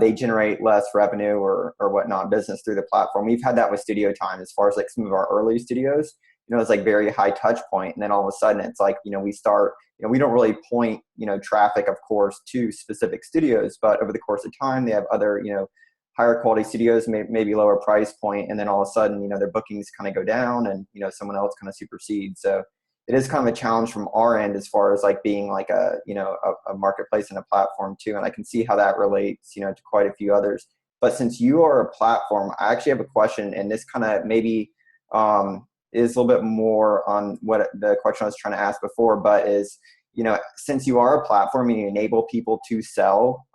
they generate less revenue or whatnot business through the platform. We've had that with Studio Time as far as like some of our early studios, it's like very high touch point. And then all of a sudden it's like, we start, we don't really point, traffic, of course, to specific studios, but over the course of time, they have other, higher quality studios, maybe lower price point. And then all of a sudden, their bookings kind of go down and, someone else kind of supersedes. So it is kind of a challenge from our end as far as like being like a marketplace and a platform too. And I can see how that relates, to quite a few others. But since you are a platform, I actually have a question, and this kind of maybe is a little bit more on what the question I was trying to ask before, but is, since you are a platform and you enable people to sell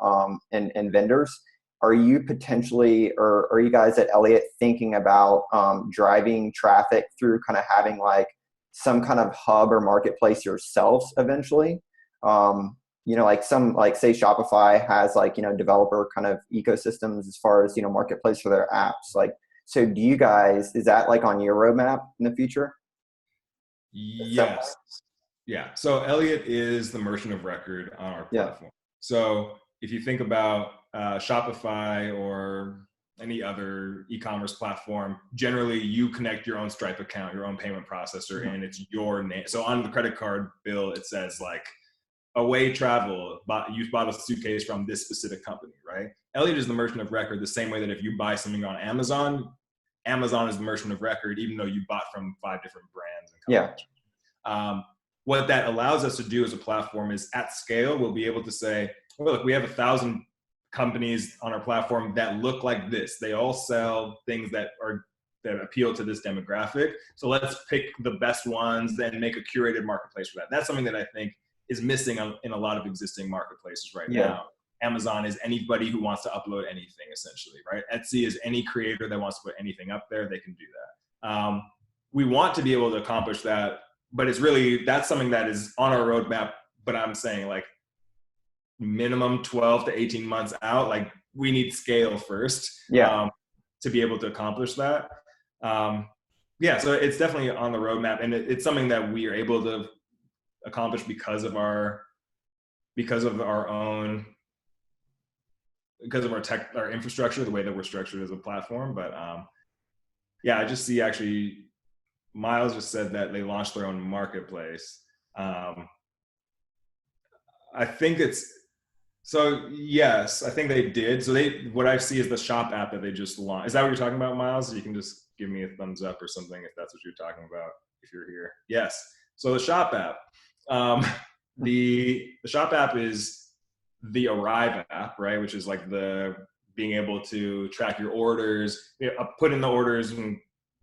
and vendors, are you potentially, or are you guys at Elliot thinking about driving traffic through kind of having like some kind of hub or marketplace yourselves eventually? Like say Shopify has like, developer kind of ecosystems as far as, marketplace for their apps. Like, so do you guys, is that like on your roadmap in the future? Yes. Yeah. So Elliot is the merchant of record on our platform. So if you think about Shopify or any other e-commerce platform, generally you connect your own Stripe account, your own payment processor, and it's your name. So on the credit card bill, it says like Away Travel, you bought a suitcase from this specific company, right? Elliot is the merchant of record the same way that if you buy something on Amazon, Amazon is the merchant of record, even though you bought from 5 different brands and companies. Yeah. What that allows us to do as a platform is at scale, we'll be able to say, well, look, we have 1,000 companies on our platform that look like this. They all sell things that appeal to this demographic. So let's pick the best ones and make a curated marketplace for that. That's something that I think is missing in a lot of existing marketplaces right now. Amazon is anybody who wants to upload anything, essentially, right? Etsy is any creator that wants to put anything up there, they can do that. We want to be able to accomplish that, but that's something that is on our roadmap, but I'm saying like minimum 12 to 18 months out, like we need scale first to be able to accomplish that. So it's definitely on the roadmap, and it's something that we are able to accomplish because of our infrastructure, the way that we're structured as a platform. But I just see actually Miles just said that they launched their own marketplace. I think yes, I think they did. So what I see is the shop app that they just launched. Is that what you're talking about, Miles? You can just give me a thumbs up or something if that's what you're talking about, if you're here. Yes. So the shop app. The shop app is the Arrive app, right? Which is like the being able to track your orders, put in the orders and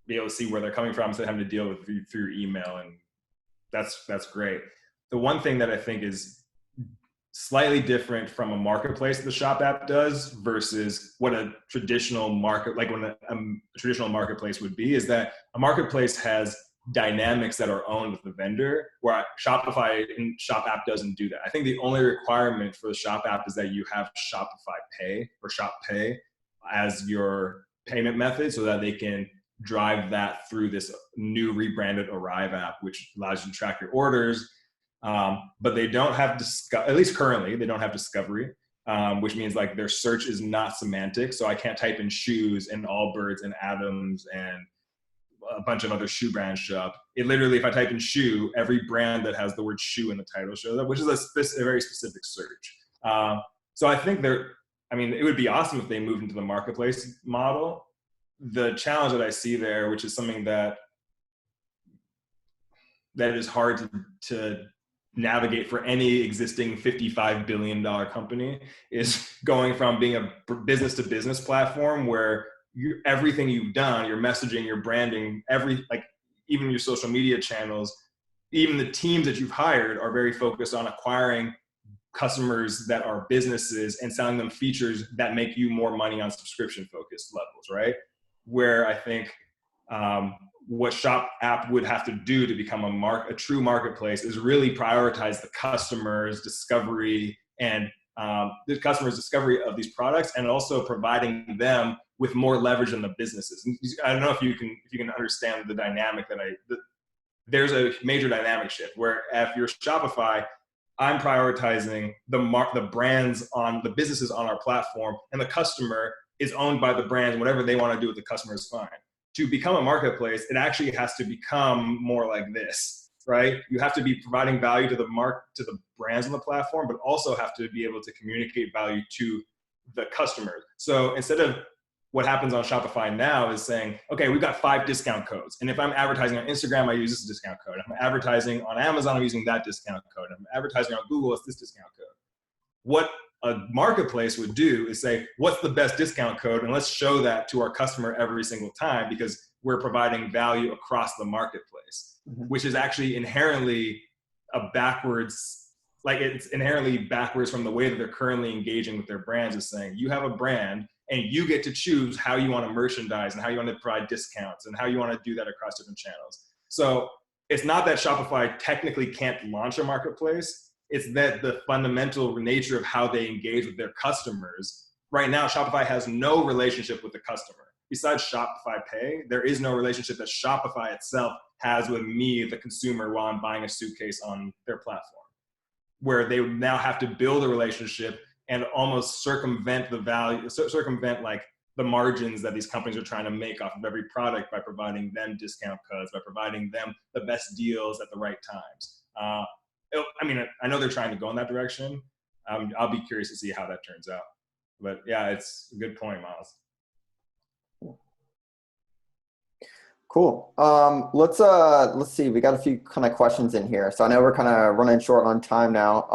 be able to see where they're coming from instead of having to deal with through your email. And that's great. The one thing that I think is slightly different from a marketplace the shop app does versus what a traditional traditional marketplace would be is that a marketplace has dynamics that are owned with the vendor, where Shopify and Shop app doesn't do that. I think the only requirement for the Shop app is that you have Shopify Pay or Shop Pay as your payment method so that they can drive that through this new rebranded Arrive app, which allows you to track your orders. But they don't have, at least currently, they don't have discovery, which means like their search is not semantic. So I can't type in shoes and Allbirds and Adams and a bunch of other shoe brands show up. It literally, if I type in shoe, every brand that has the word shoe in the title shows up, which is a very specific search. So I think it would be awesome if they moved into the marketplace model. The challenge that I see there, which is something that is hard to navigate for any existing $55 billion company, is going from being a business to business platform where everything you've done, your messaging, your branding, even your social media channels, even the teams that you've hired are very focused on acquiring customers that are businesses and selling them features that make you more money on subscription focused levels, right? Where I think what Shop app would have to do to become a true marketplace is really prioritize the customer's discovery and the customer's discovery of these products, and also providing them with more leverage in the businesses. And I don't know if you can understand the dynamic there's a major dynamic shift where if you're Shopify, I'm prioritizing the brands on the businesses on our platform, and the customer is owned by the brands. Whatever they want to do with the customer is fine. To become a marketplace, it actually has to become more like this, right? You have to be providing value to the brands on the platform, but also have to be able to communicate value to the customers. So instead of what happens on Shopify now is saying, okay, we've got 5 discount codes. And if I'm advertising on Instagram, I use this discount code. If I'm advertising on Amazon, I'm using that discount code. If I'm advertising on Google, it's this discount code. What a marketplace would do is say, what's the best discount code? And let's show that to our customer every single time, because we're providing value across the marketplace, which is actually inherently it's inherently backwards from the way that they're currently engaging with their brands, is saying you have a brand and you get to choose how you want to merchandise and how you want to provide discounts and how you want to do that across different channels. So it's not that Shopify technically can't launch a marketplace. It's that the fundamental nature of how they engage with their customers. Right now, Shopify has no relationship with the customer. Besides Shopify Pay, there is no relationship that Shopify itself has with me, the consumer, while I'm buying a suitcase on their platform, where they would now have to build a relationship and almost circumvent like the margins that these companies are trying to make off of every product by providing them discount codes, by providing them the best deals at the right times. I mean, I know they're trying to go in that direction. I'll be curious to see how that turns out. But yeah, it's a good point, Miles. Cool. Let's see. We got a few kind of questions in here. So I know we're kind of running short on time now.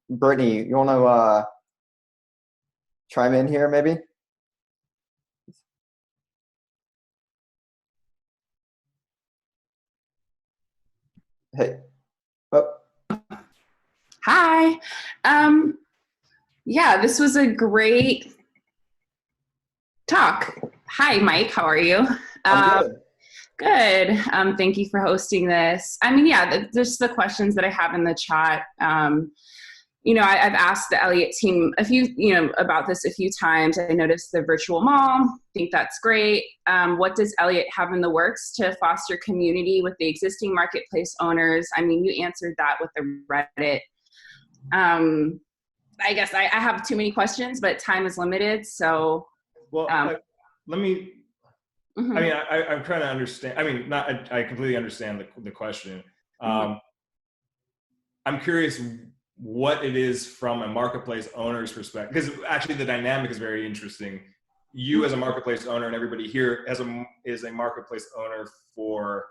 Brittany, you wanna chime in here maybe? Hey. Oh. Hi. Yeah, this was a great talk. Hi, Mike. How are you? I'm good. Good. Thank you for hosting this. I mean, yeah, just the questions that I have in the chat. I've asked the Elliot team about this a few times. I noticed the virtual mall. Think that's great. What does Elliot have in the works to foster community with the existing marketplace owners? I mean, you answered that with the Reddit. I guess I have too many questions, but time is limited. So, let me. Mm-hmm. I mean, I'm trying to understand. I mean, I completely understand the question. I'm curious what it is from a marketplace owner's perspective, because actually the dynamic is very interesting. You as a marketplace owner and everybody here is a marketplace owner for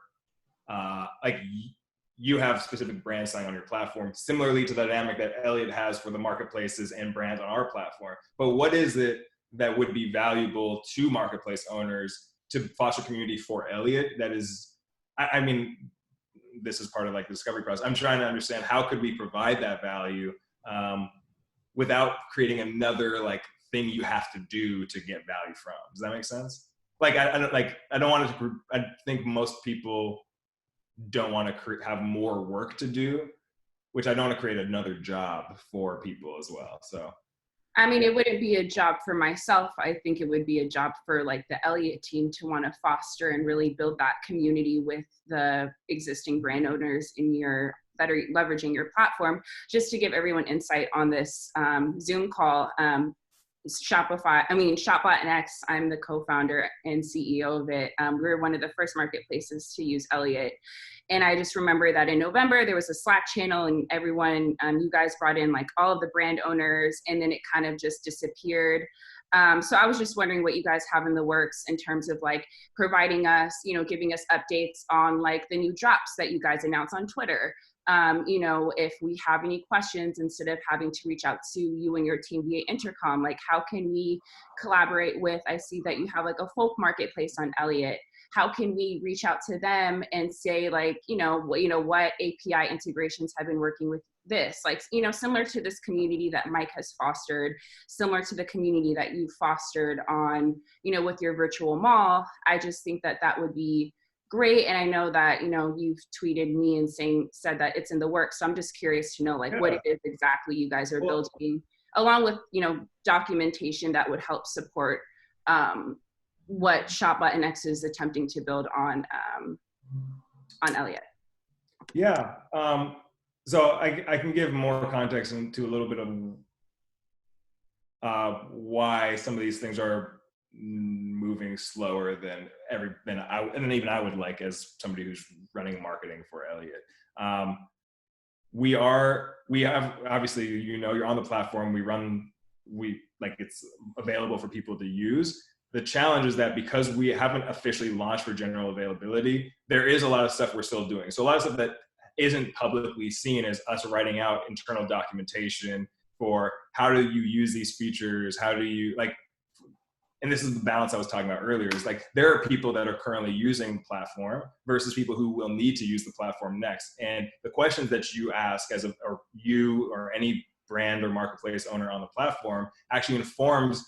you have specific brands selling on your platform, similarly to the dynamic that Elliot has for the marketplaces and brands on our platform. But what is it that would be valuable to marketplace owners to foster community for Elliot? That is, I mean, this is part of like the discovery process. I'm trying to understand how could we provide that value without creating another like thing you have to do to get value from. Does that make sense? Like I don't want to. I think most people don't want to have more work to do, which I don't want to create another job for people as well. So. I mean, it wouldn't be a job for myself. I think it would be a job for like the Elliot team to want to foster and really build that community with the existing brand owners that are leveraging your platform. Just to give everyone insight on this Zoom call, Shopbot&X, I'm the co-founder and CEO of it. We're one of the first marketplaces to use Elliot. And I just remember that in November, there was a Slack channel and everyone, you guys brought in like all of the brand owners, and then it kind of just disappeared. So I was just wondering what you guys have in the works in terms of like providing us, giving us updates on like the new drops that you guys announce on Twitter. If we have any questions, instead of having to reach out to you and your team via intercom, like how can we collaborate with, I see that you have like a folk marketplace on Elliot. How can we reach out to them and say like, what API integrations have been working with this? Like, similar to this community that Mike has fostered, similar to the community that you fostered on, with your virtual mall. I just think that would be great. And I know that, you've tweeted me and said that it's in the works. So I'm just curious to know like what it is exactly you guys are building, along with, documentation that would help support what Shopbot&X is attempting to build on Elliot. Yeah. So I can give more context into a little bit of why some of these things are moving slower than even I would like as somebody who's running marketing for Elliot. We have obviously, you're on the platform. It's available for people to use. The challenge is that because we haven't officially launched for general availability, there is a lot of stuff we're still doing. So a lot of stuff that isn't publicly seen is us writing out internal documentation for how do you use these features? How do you and this is the balance I was talking about earlier, is like there are people that are currently using the platform versus people who will need to use the platform next. And the questions that you ask or you or any brand or marketplace owner on the platform actually informs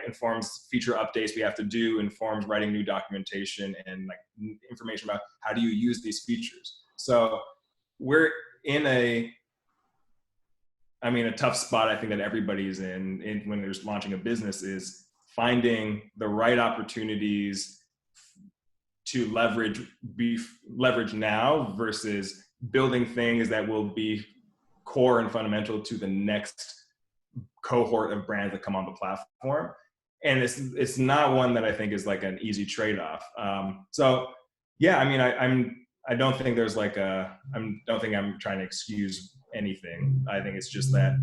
informs feature updates we have to do, informs writing new documentation and like information about how do you use these features. So we're in a tough spot, I think, that everybody's in when they're launching a business, is finding the right opportunities to leverage now versus building things that will be core and fundamental to the next cohort of brands that come on the platform. And it's not one that I think is like an easy trade-off. So yeah, I don't think there's like I don't think I'm trying to excuse anything. I think it's just that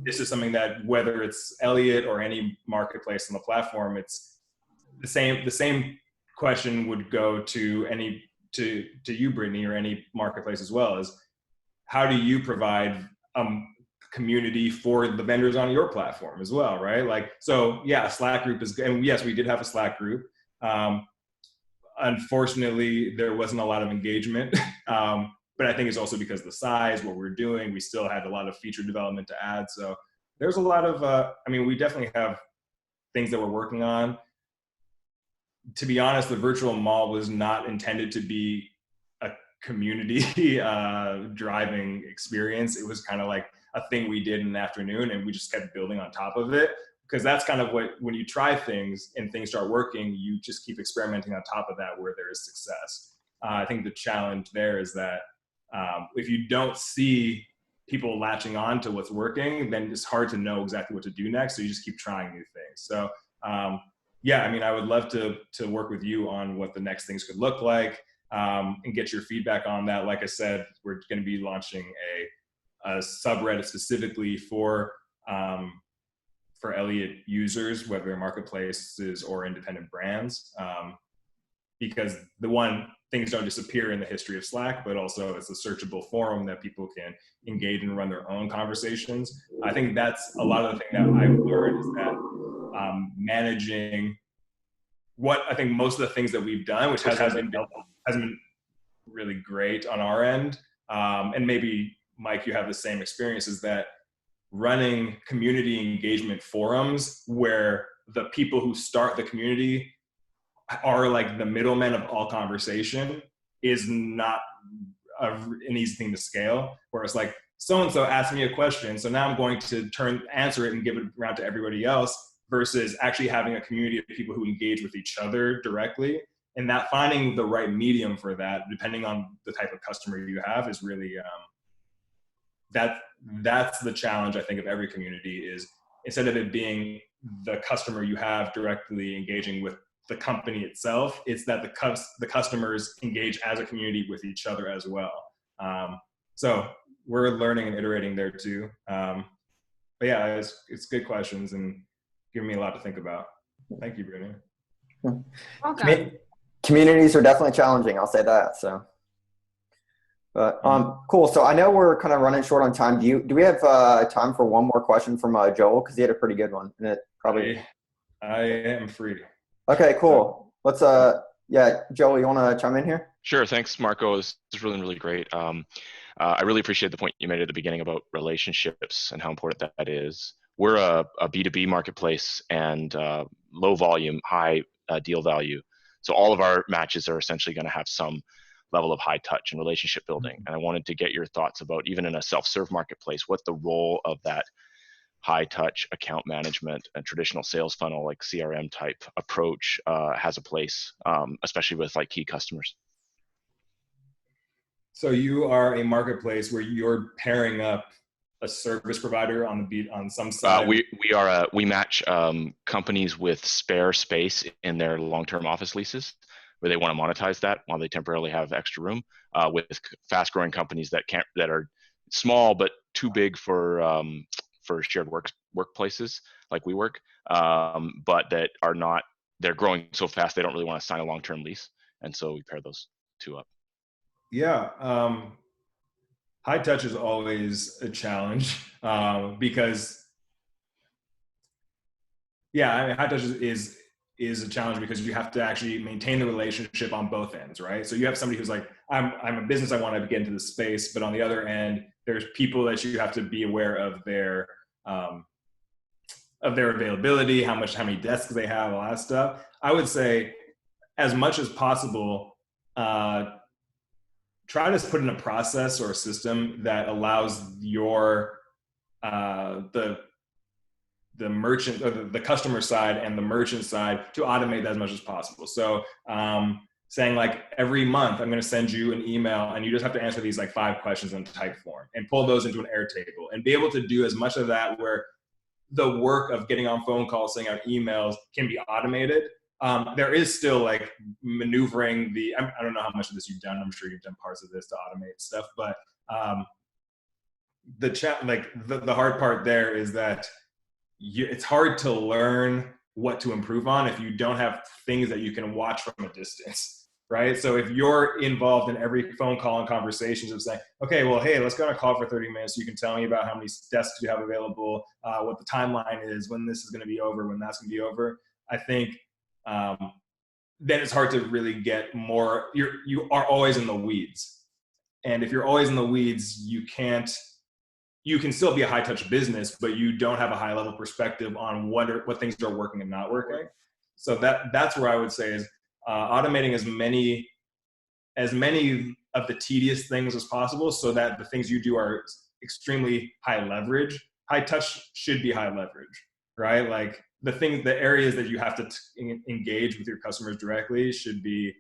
this is something that whether it's Elliot or any marketplace on the platform, it's the same question would go to you, Brittany, or any marketplace as well, is how do you provide community for the vendors on your platform as well, right? Like, so yeah, a Slack group is, and yes, we did have a Slack group. Unfortunately, there wasn't a lot of engagement, but I think it's also because of the size, what we're doing. We still had a lot of feature development to add. So there's a lot of, we definitely have things that we're working on. To be honest, the virtual mall was not intended to be a community driving experience. It was kind of like a thing we did in the afternoon, and we just kept building on top of it. Because that's kind of what, when you try things and things start working, you just keep experimenting on top of that where there is success. I think the challenge there is that if you don't see people latching on to what's working, then it's hard to know exactly what to do next. So you just keep trying new things. So yeah, I would love to work with you on what the next things could look like and get your feedback on that. Like I said, we're going to be launching a subreddit specifically for Elliot users, whether they're marketplaces or independent brands, because things don't disappear in the history of Slack, but also it's a searchable forum that people can engage and run their own conversations. I think that's a lot of the thing that I've learned, is that managing what I think most of the things that we've done, which hasn't been really great on our end, and maybe Mike, you have the same experience, is that running community engagement forums where the people who start the community are like the middlemen of all conversation is not an easy thing to scale. Where it's like, so-and-so asked me a question, so now I'm going to answer it and give it around to everybody else, versus actually having a community of people who engage with each other directly. And that finding the right medium for that, depending on the type of customer you have, is really, that's the challenge, I think, of every community, is instead of it being the customer you have directly engaging with the company itself, it's that the customers engage as a community with each other as well. So we're learning and iterating there too. But yeah, it's good questions and giving me a lot to think about. Thank you, Brittany. Welcome. Communities are definitely challenging, I'll say that. So, but cool. So I know we're kind of running short on time. Do we have time for one more question from Joel? Because he had a pretty good one, and it probably. I am free. Okay, cool. Let's yeah, Joel, you want to chime in here? Sure. Thanks, Marco. This is really, really great. I really appreciate the point you made at the beginning about relationships and how important that is. We're a B2B marketplace and low volume, high deal value. So all of our matches are essentially going to have some level of high touch and relationship building. And I wanted to get your thoughts about, even in a self-serve marketplace, what the role of that high touch account management and traditional sales funnel, like CRM type approach, has a place, especially with like key customers. So you are a marketplace where you're pairing up a service provider on some side. We match companies with spare space in their long-term office leases, where they want to monetize that while they temporarily have extra room, with fast-growing companies that are small but too big for shared workplaces like WeWork, but that are not. They're growing so fast they don't really want to sign a long-term lease, and so we pair those two up. Yeah. High touch is always a challenge because Yeah, I mean, high touch is a challenge because you have to actually maintain the relationship on both ends, right? So you have somebody who's like, I'm a business, I want to get into the space, but on the other end, there's people that you have to be aware of their availability, how many desks they have, all that stuff. I would say, as much as possible, try to put in a process or a system that allows your the merchant or the customer side and the merchant side to automate that as much as possible. So saying like every month I'm going to send you an email and you just have to answer these like 5 questions in type form and pull those into an Airtable and be able to do as much of that where the work of getting on phone calls, sending out emails can be automated. There is still like maneuvering I don't know how much of this you've done. I'm sure you've done parts of this to automate stuff, but the hard part there is that it's hard to learn what to improve on if you don't have things that you can watch from a distance, right? So if you're involved in every phone call and conversations of saying, okay, well, hey, let's go on a call for 30 minutes. You can tell me about how many desks you have available, what the timeline is, when this is going to be over, when that's going to be over. I think then it's hard to really get more, you are always in the weeds. And if you're always in the weeds, you can still be a high touch business, but you don't have a high level perspective on what things are working and not working. So that's where I would say is automating as many of the tedious things as possible so that the things you do are extremely high leverage. High touch should be high leverage, right? Like the areas that you have to engage with your customers directly should be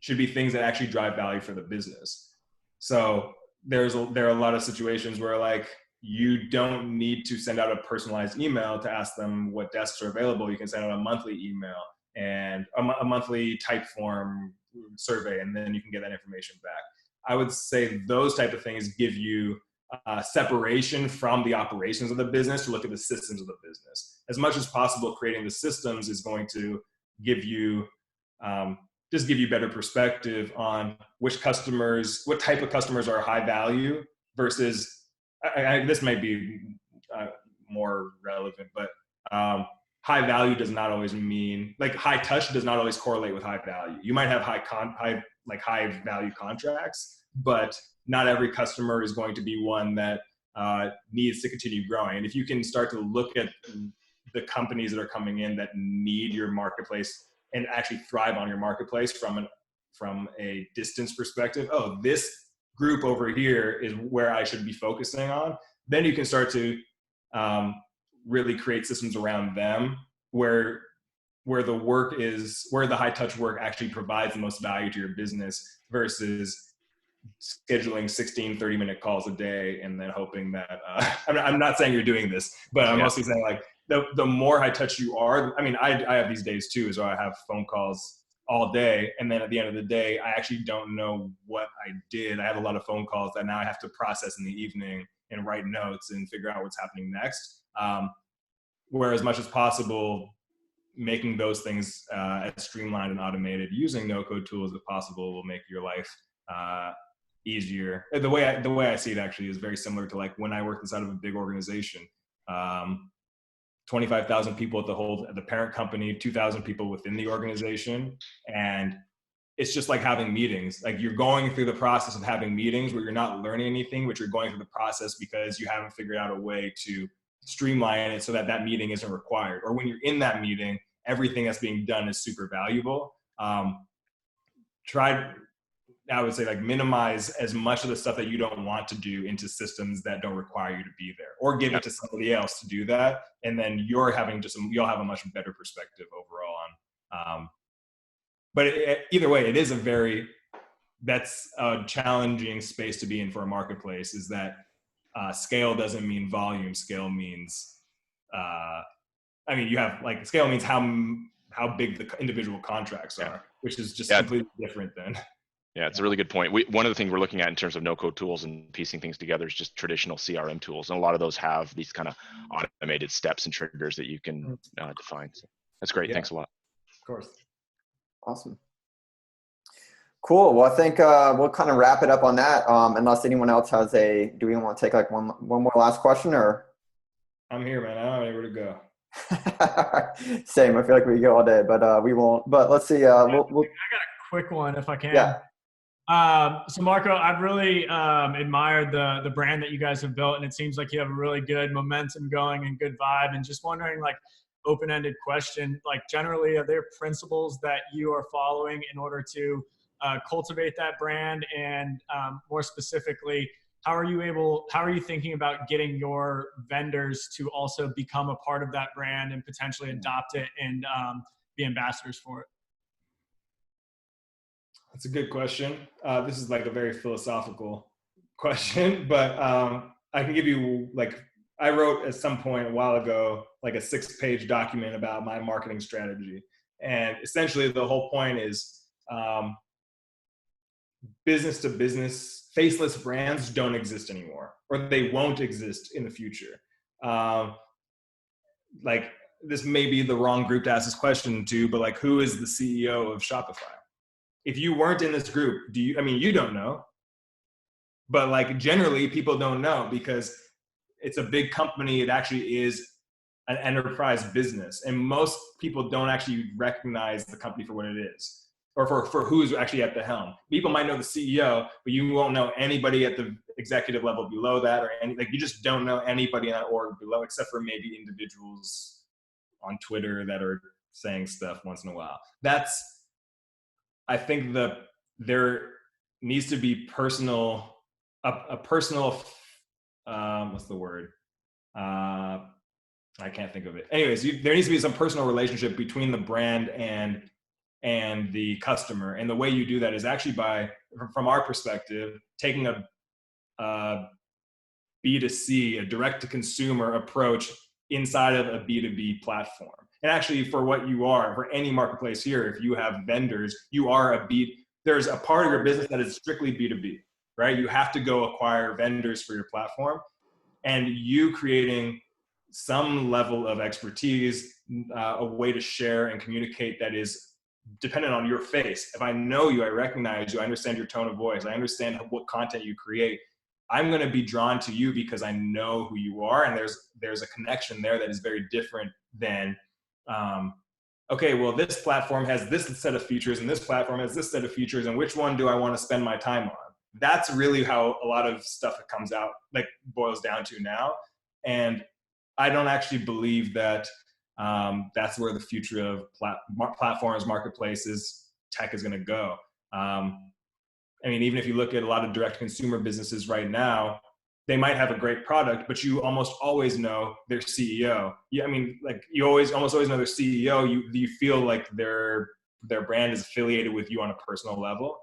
things that actually drive value for the business. So there are a lot of situations where like you don't need to send out a personalized email to ask them what desks are available. You can send out a monthly email and a monthly type form survey, and then you can get that information back. I would say those type of things give you separation from the operations of the business to look at the systems of the business. As much as possible, creating the systems is going to give you just give you better perspective on what type of customers are high value versus, this might be more relevant, but high value does not always mean, like high touch does not always correlate with high value. You might have high value contracts, but not every customer is going to be one that needs to continue growing. And if you can start to look at the companies that are coming in that need your marketplace and actually thrive on your marketplace from a distance perspective, oh, this group over here is where I should be focusing on, then you can start to really create systems around them where the high touch work actually provides the most value to your business versus scheduling 16 30-minute calls a day and then hoping that I'm not saying you're doing this, but I'm mostly saying like the more high touch you are, I mean, I have these days too, so I have phone calls all day, and then at the end of the day, I actually don't know what I did. I had a lot of phone calls that now I have to process in the evening and write notes and figure out what's happening next. Where as much as possible, making those things as streamlined and automated using no-code tools if possible will make your life easier. The way I see it actually is very similar to like when I worked inside of a big organization. 25,000 people at the parent company, 2,000 people within the organization. And it's just like having meetings. Like you're going through the process of having meetings where you're not learning anything, but you're going through the process because you haven't figured out a way to streamline it so that meeting isn't required. Or when you're in that meeting, everything that's being done is super valuable. I would say like minimize as much of the stuff that you don't want to do into systems that don't require you to be there, or give it to somebody else to do that. And then you'll have a much better perspective overall on, but either way, that's a challenging space to be in for a marketplace, is that scale doesn't mean volume. Scale means, you have like scale means how big the individual contracts are, which is just completely different than. Yeah, it's a really good point. One of the things we're looking at in terms of no-code tools and piecing things together is just traditional CRM tools. And a lot of those have these kind of automated steps and triggers that you can define. So that's great. Yeah. Thanks a lot. Of course. Awesome. Cool. Well, I think we'll kind of wrap it up on that. Unless anyone else do we want to take like one more last question, or? I'm here, man. I don't know where to go. Same. I feel like we could go all day, but we won't. But let's see. I got a quick one if I can. Yeah. So Marco, I've really admired the brand that you guys have built, and it seems like you have a really good momentum going and good vibe. And just wondering, like, open-ended question, like, generally, are there principles that you are following in order to cultivate that brand? And more specifically, how are you thinking about getting your vendors to also become a part of that brand and potentially adopt it and be ambassadors for it? That's a good question. This is like a very philosophical question, but I can give you, like, I wrote at some point a while ago, like a 6-page document about my marketing strategy. And essentially the whole point is business to business, faceless brands don't exist anymore, or they won't exist in the future. Like, this may be the wrong group to ask this question to, but like, who is the CEO of Shopify? If you weren't in this group, you don't know, but like generally people don't know because it's a big company. It actually is an enterprise business. And most people don't actually recognize the company for what it is, or for who's actually at the helm. People might know the CEO, but you won't know anybody at the executive level below that, or you just don't know anybody in that org below, except for maybe individuals on Twitter that are saying stuff once in a while. I think there needs to be a personal, what's the word? I can't think of it. Anyways, there needs to be some personal relationship between the brand and the customer. And the way you do that is actually from our perspective, taking a B2C, a direct to consumer approach inside of a B2B platform. And actually, for any marketplace here, if you have vendors, there's a part of your business that is strictly B2B, right? You have to go acquire vendors for your platform, and you creating some level of expertise, a way to share and communicate that is dependent on your face. If I know you, I recognize you, I understand your tone of voice, I understand what content you create, I'm going to be drawn to you because I know who you are. And there's a connection there that is very different than, okay, well, this platform has this set of features and this platform has this set of features, and which one do I want to spend my time on? That's really how a lot of stuff that comes out, like, boils down to now. And I don't actually believe that that's where the future of platforms, marketplaces, tech is going to go. Even if you look at a lot of direct consumer businesses right now, they might have a great product, but you almost always know their CEO. You almost always know their CEO. You feel like their brand is affiliated with you on a personal level.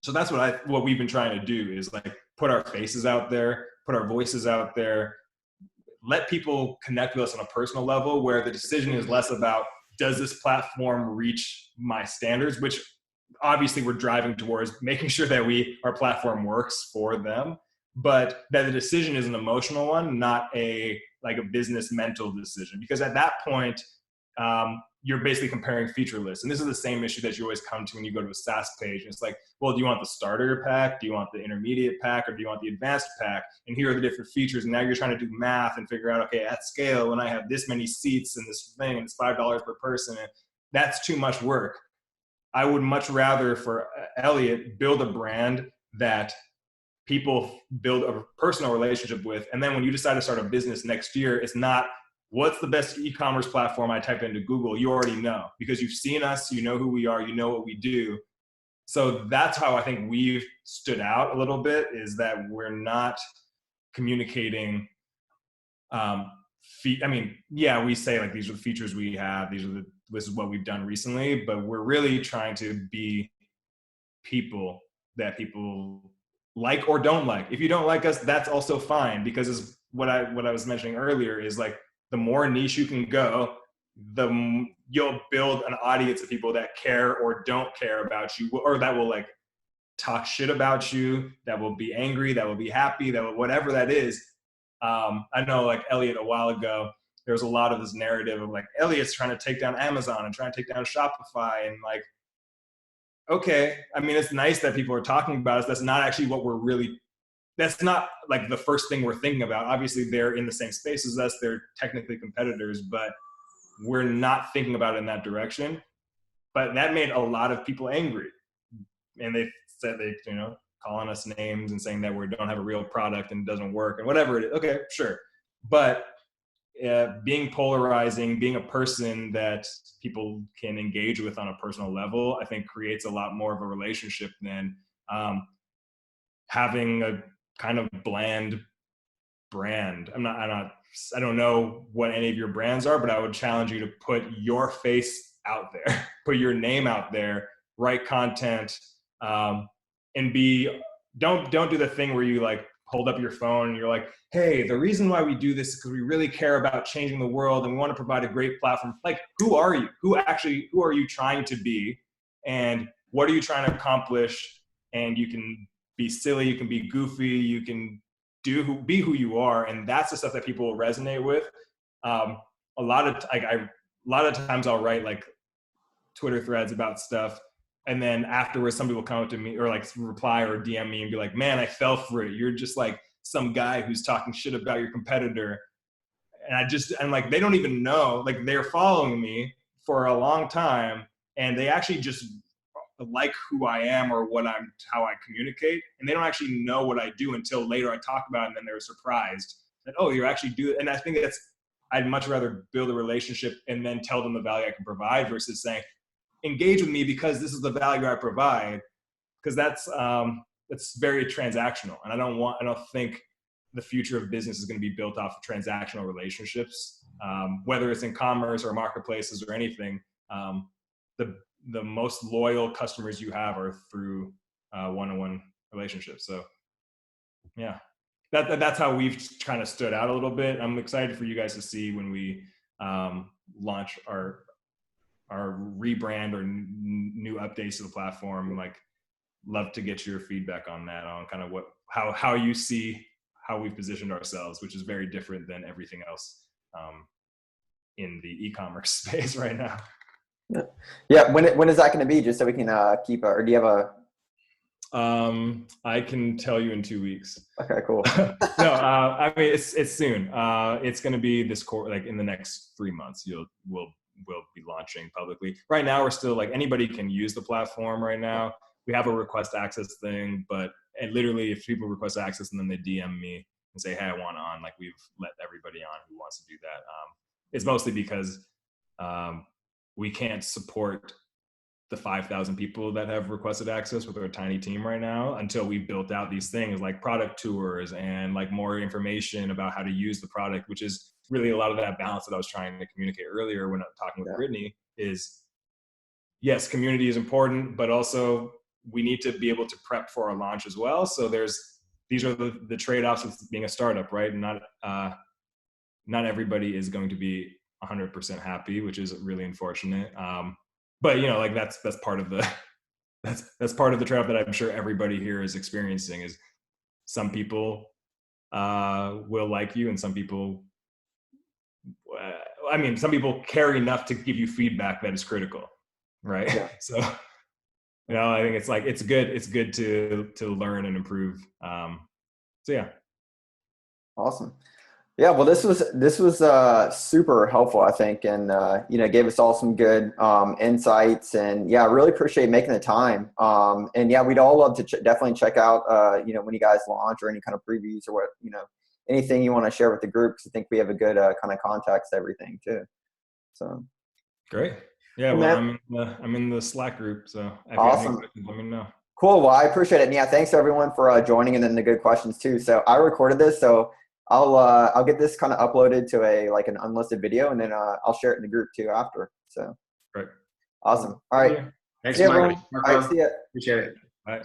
So that's what we've been trying to do, is like put our faces out there, put our voices out there, let people connect with us on a personal level, where the decision is less about, does this platform reach my standards, which obviously we're driving towards making sure that our platform works for them, but that the decision is an emotional one, not a business mental decision. Because at that point, you're basically comparing feature lists. And this is the same issue that you always come to when you go to a SaaS page. And it's like, well, do you want the starter pack? Do you want the intermediate pack? Or do you want the advanced pack? And here are the different features. And now you're trying to do math and figure out, okay, at scale, when I have this many seats and this thing, and it's $5 per person, and that's too much work. I would much rather, for Elliot, build a brand that people build a personal relationship with. And then when you decide to start a business next year, it's not, what's the best e-commerce platform I type into Google? You already know, because you've seen us, you know who we are, you know what we do. So that's how I think we've stood out a little bit, is that we're not communicating. We say, like, these are the features we have, this is what we've done recently, but we're really trying to be people that people like or don't like. If you don't like us, that's also fine, because it's what I was mentioning earlier is, like, the more niche you can go, you'll build an audience of people that care or don't care about you, or that will, like, talk shit about you, that will be angry, that will be happy, that will, whatever that is. I know, like, Elliot, a while ago, there was a lot of this narrative of, like, Elliot's trying to take down Amazon and trying to take down Shopify, and, like, okay, it's nice that people are talking about us. That's not actually what we're really that's not like the first thing we're thinking about. Obviously they're in the same space as us. They're technically competitors, but we're not thinking about it in that direction. But that made a lot of people angry. And they said calling us names and saying that we don't have a real product and it doesn't work and whatever it is. Okay, sure. But being polarizing, being a person that people can engage with on a personal level, I think creates a lot more of a relationship than having a kind of bland brand. I don't know what any of your brands are, but I would challenge you to put your face out there, put your name out there, write content, and don't do the thing where you like hold up your phone and you're like, hey, the reason why we do this is because we really care about changing the world and we want to provide a great platform. Like, who are you? Who are you trying to be? And what are you trying to accomplish? And you can be silly, you can be goofy, you can be who you are. And that's the stuff that people will resonate with. A lot of times I'll write like Twitter threads about stuff. And then afterwards, some people come up to me or like reply or DM me and be like, man, I fell for it. You're just like some guy who's talking shit about your competitor. And I'm like, they don't even know, like they're following me for a long time and they actually just like who I am or how I communicate. And they don't actually know what I do until later I talk about it and then they're surprised that, oh, you actually do it. And I think I'd much rather build a relationship and then tell them the value I can provide versus saying, engage with me because this is the value I provide, because that's very transactional. And I don't think the future of business is going to be built off of transactional relationships, whether it's in commerce or marketplaces or anything. The most loyal customers you have are through one-on-one relationships. So yeah, that's how we've kind of stood out a little bit. I'm excited for you guys to see when we launch our rebrand or new updates to the platform. Like, love to get your feedback on that, on kind of how you see how we've positioned ourselves, which is very different than everything else in the e-commerce space right now. Yeah. When is that going to be? Just so we can keep or do you have a? I can tell you in 2 weeks. Okay, cool. No, I mean it's soon. It's going to be like in the next 3 months. We'll be launching publicly. Right now, we're still like anybody can use the platform right now. We have a request access thing, but literally if people request access and then they DM me and say, hey, I want on, like we've let everybody on who wants to do that. It's mostly because we can't support the 5,000 people that have requested access with our tiny team right now until we built out these things like product tours and like more information about how to use the product, which is really a lot of that balance that I was trying to communicate earlier when I'm talking with Brittany is, yes, community is important, but also we need to be able to prep for our launch as well. So these are the trade-offs of being a startup, right? And not everybody is going to be 100% happy, which is really unfortunate. But like that's part of the that's part of the trap that I'm sure everybody here is experiencing. Is some people will like you, and some people, some people care enough to give you feedback that is critical, right? Yeah. So I think it's good to learn and improve. So yeah. Awesome. Yeah, well, this was super helpful, I think, and gave us all some good insights, and yeah, I really appreciate making the time. And yeah, we'd all love to definitely check out when you guys launch or any kind of previews or what anything you want to share with the group, because I think we have a good kind of context to everything too. So great. Yeah, well, I'm in the Slack group, so if awesome. You have any questions, let me know. Cool. Well, I appreciate it. And yeah, thanks everyone for joining and then the good questions too. So I recorded this, so I'll get this kind of uploaded to an unlisted video, and then I'll share it in the group too after. So great. Awesome. All right. Thanks, see Mike. everyone. All right, see ya. Appreciate it. Bye.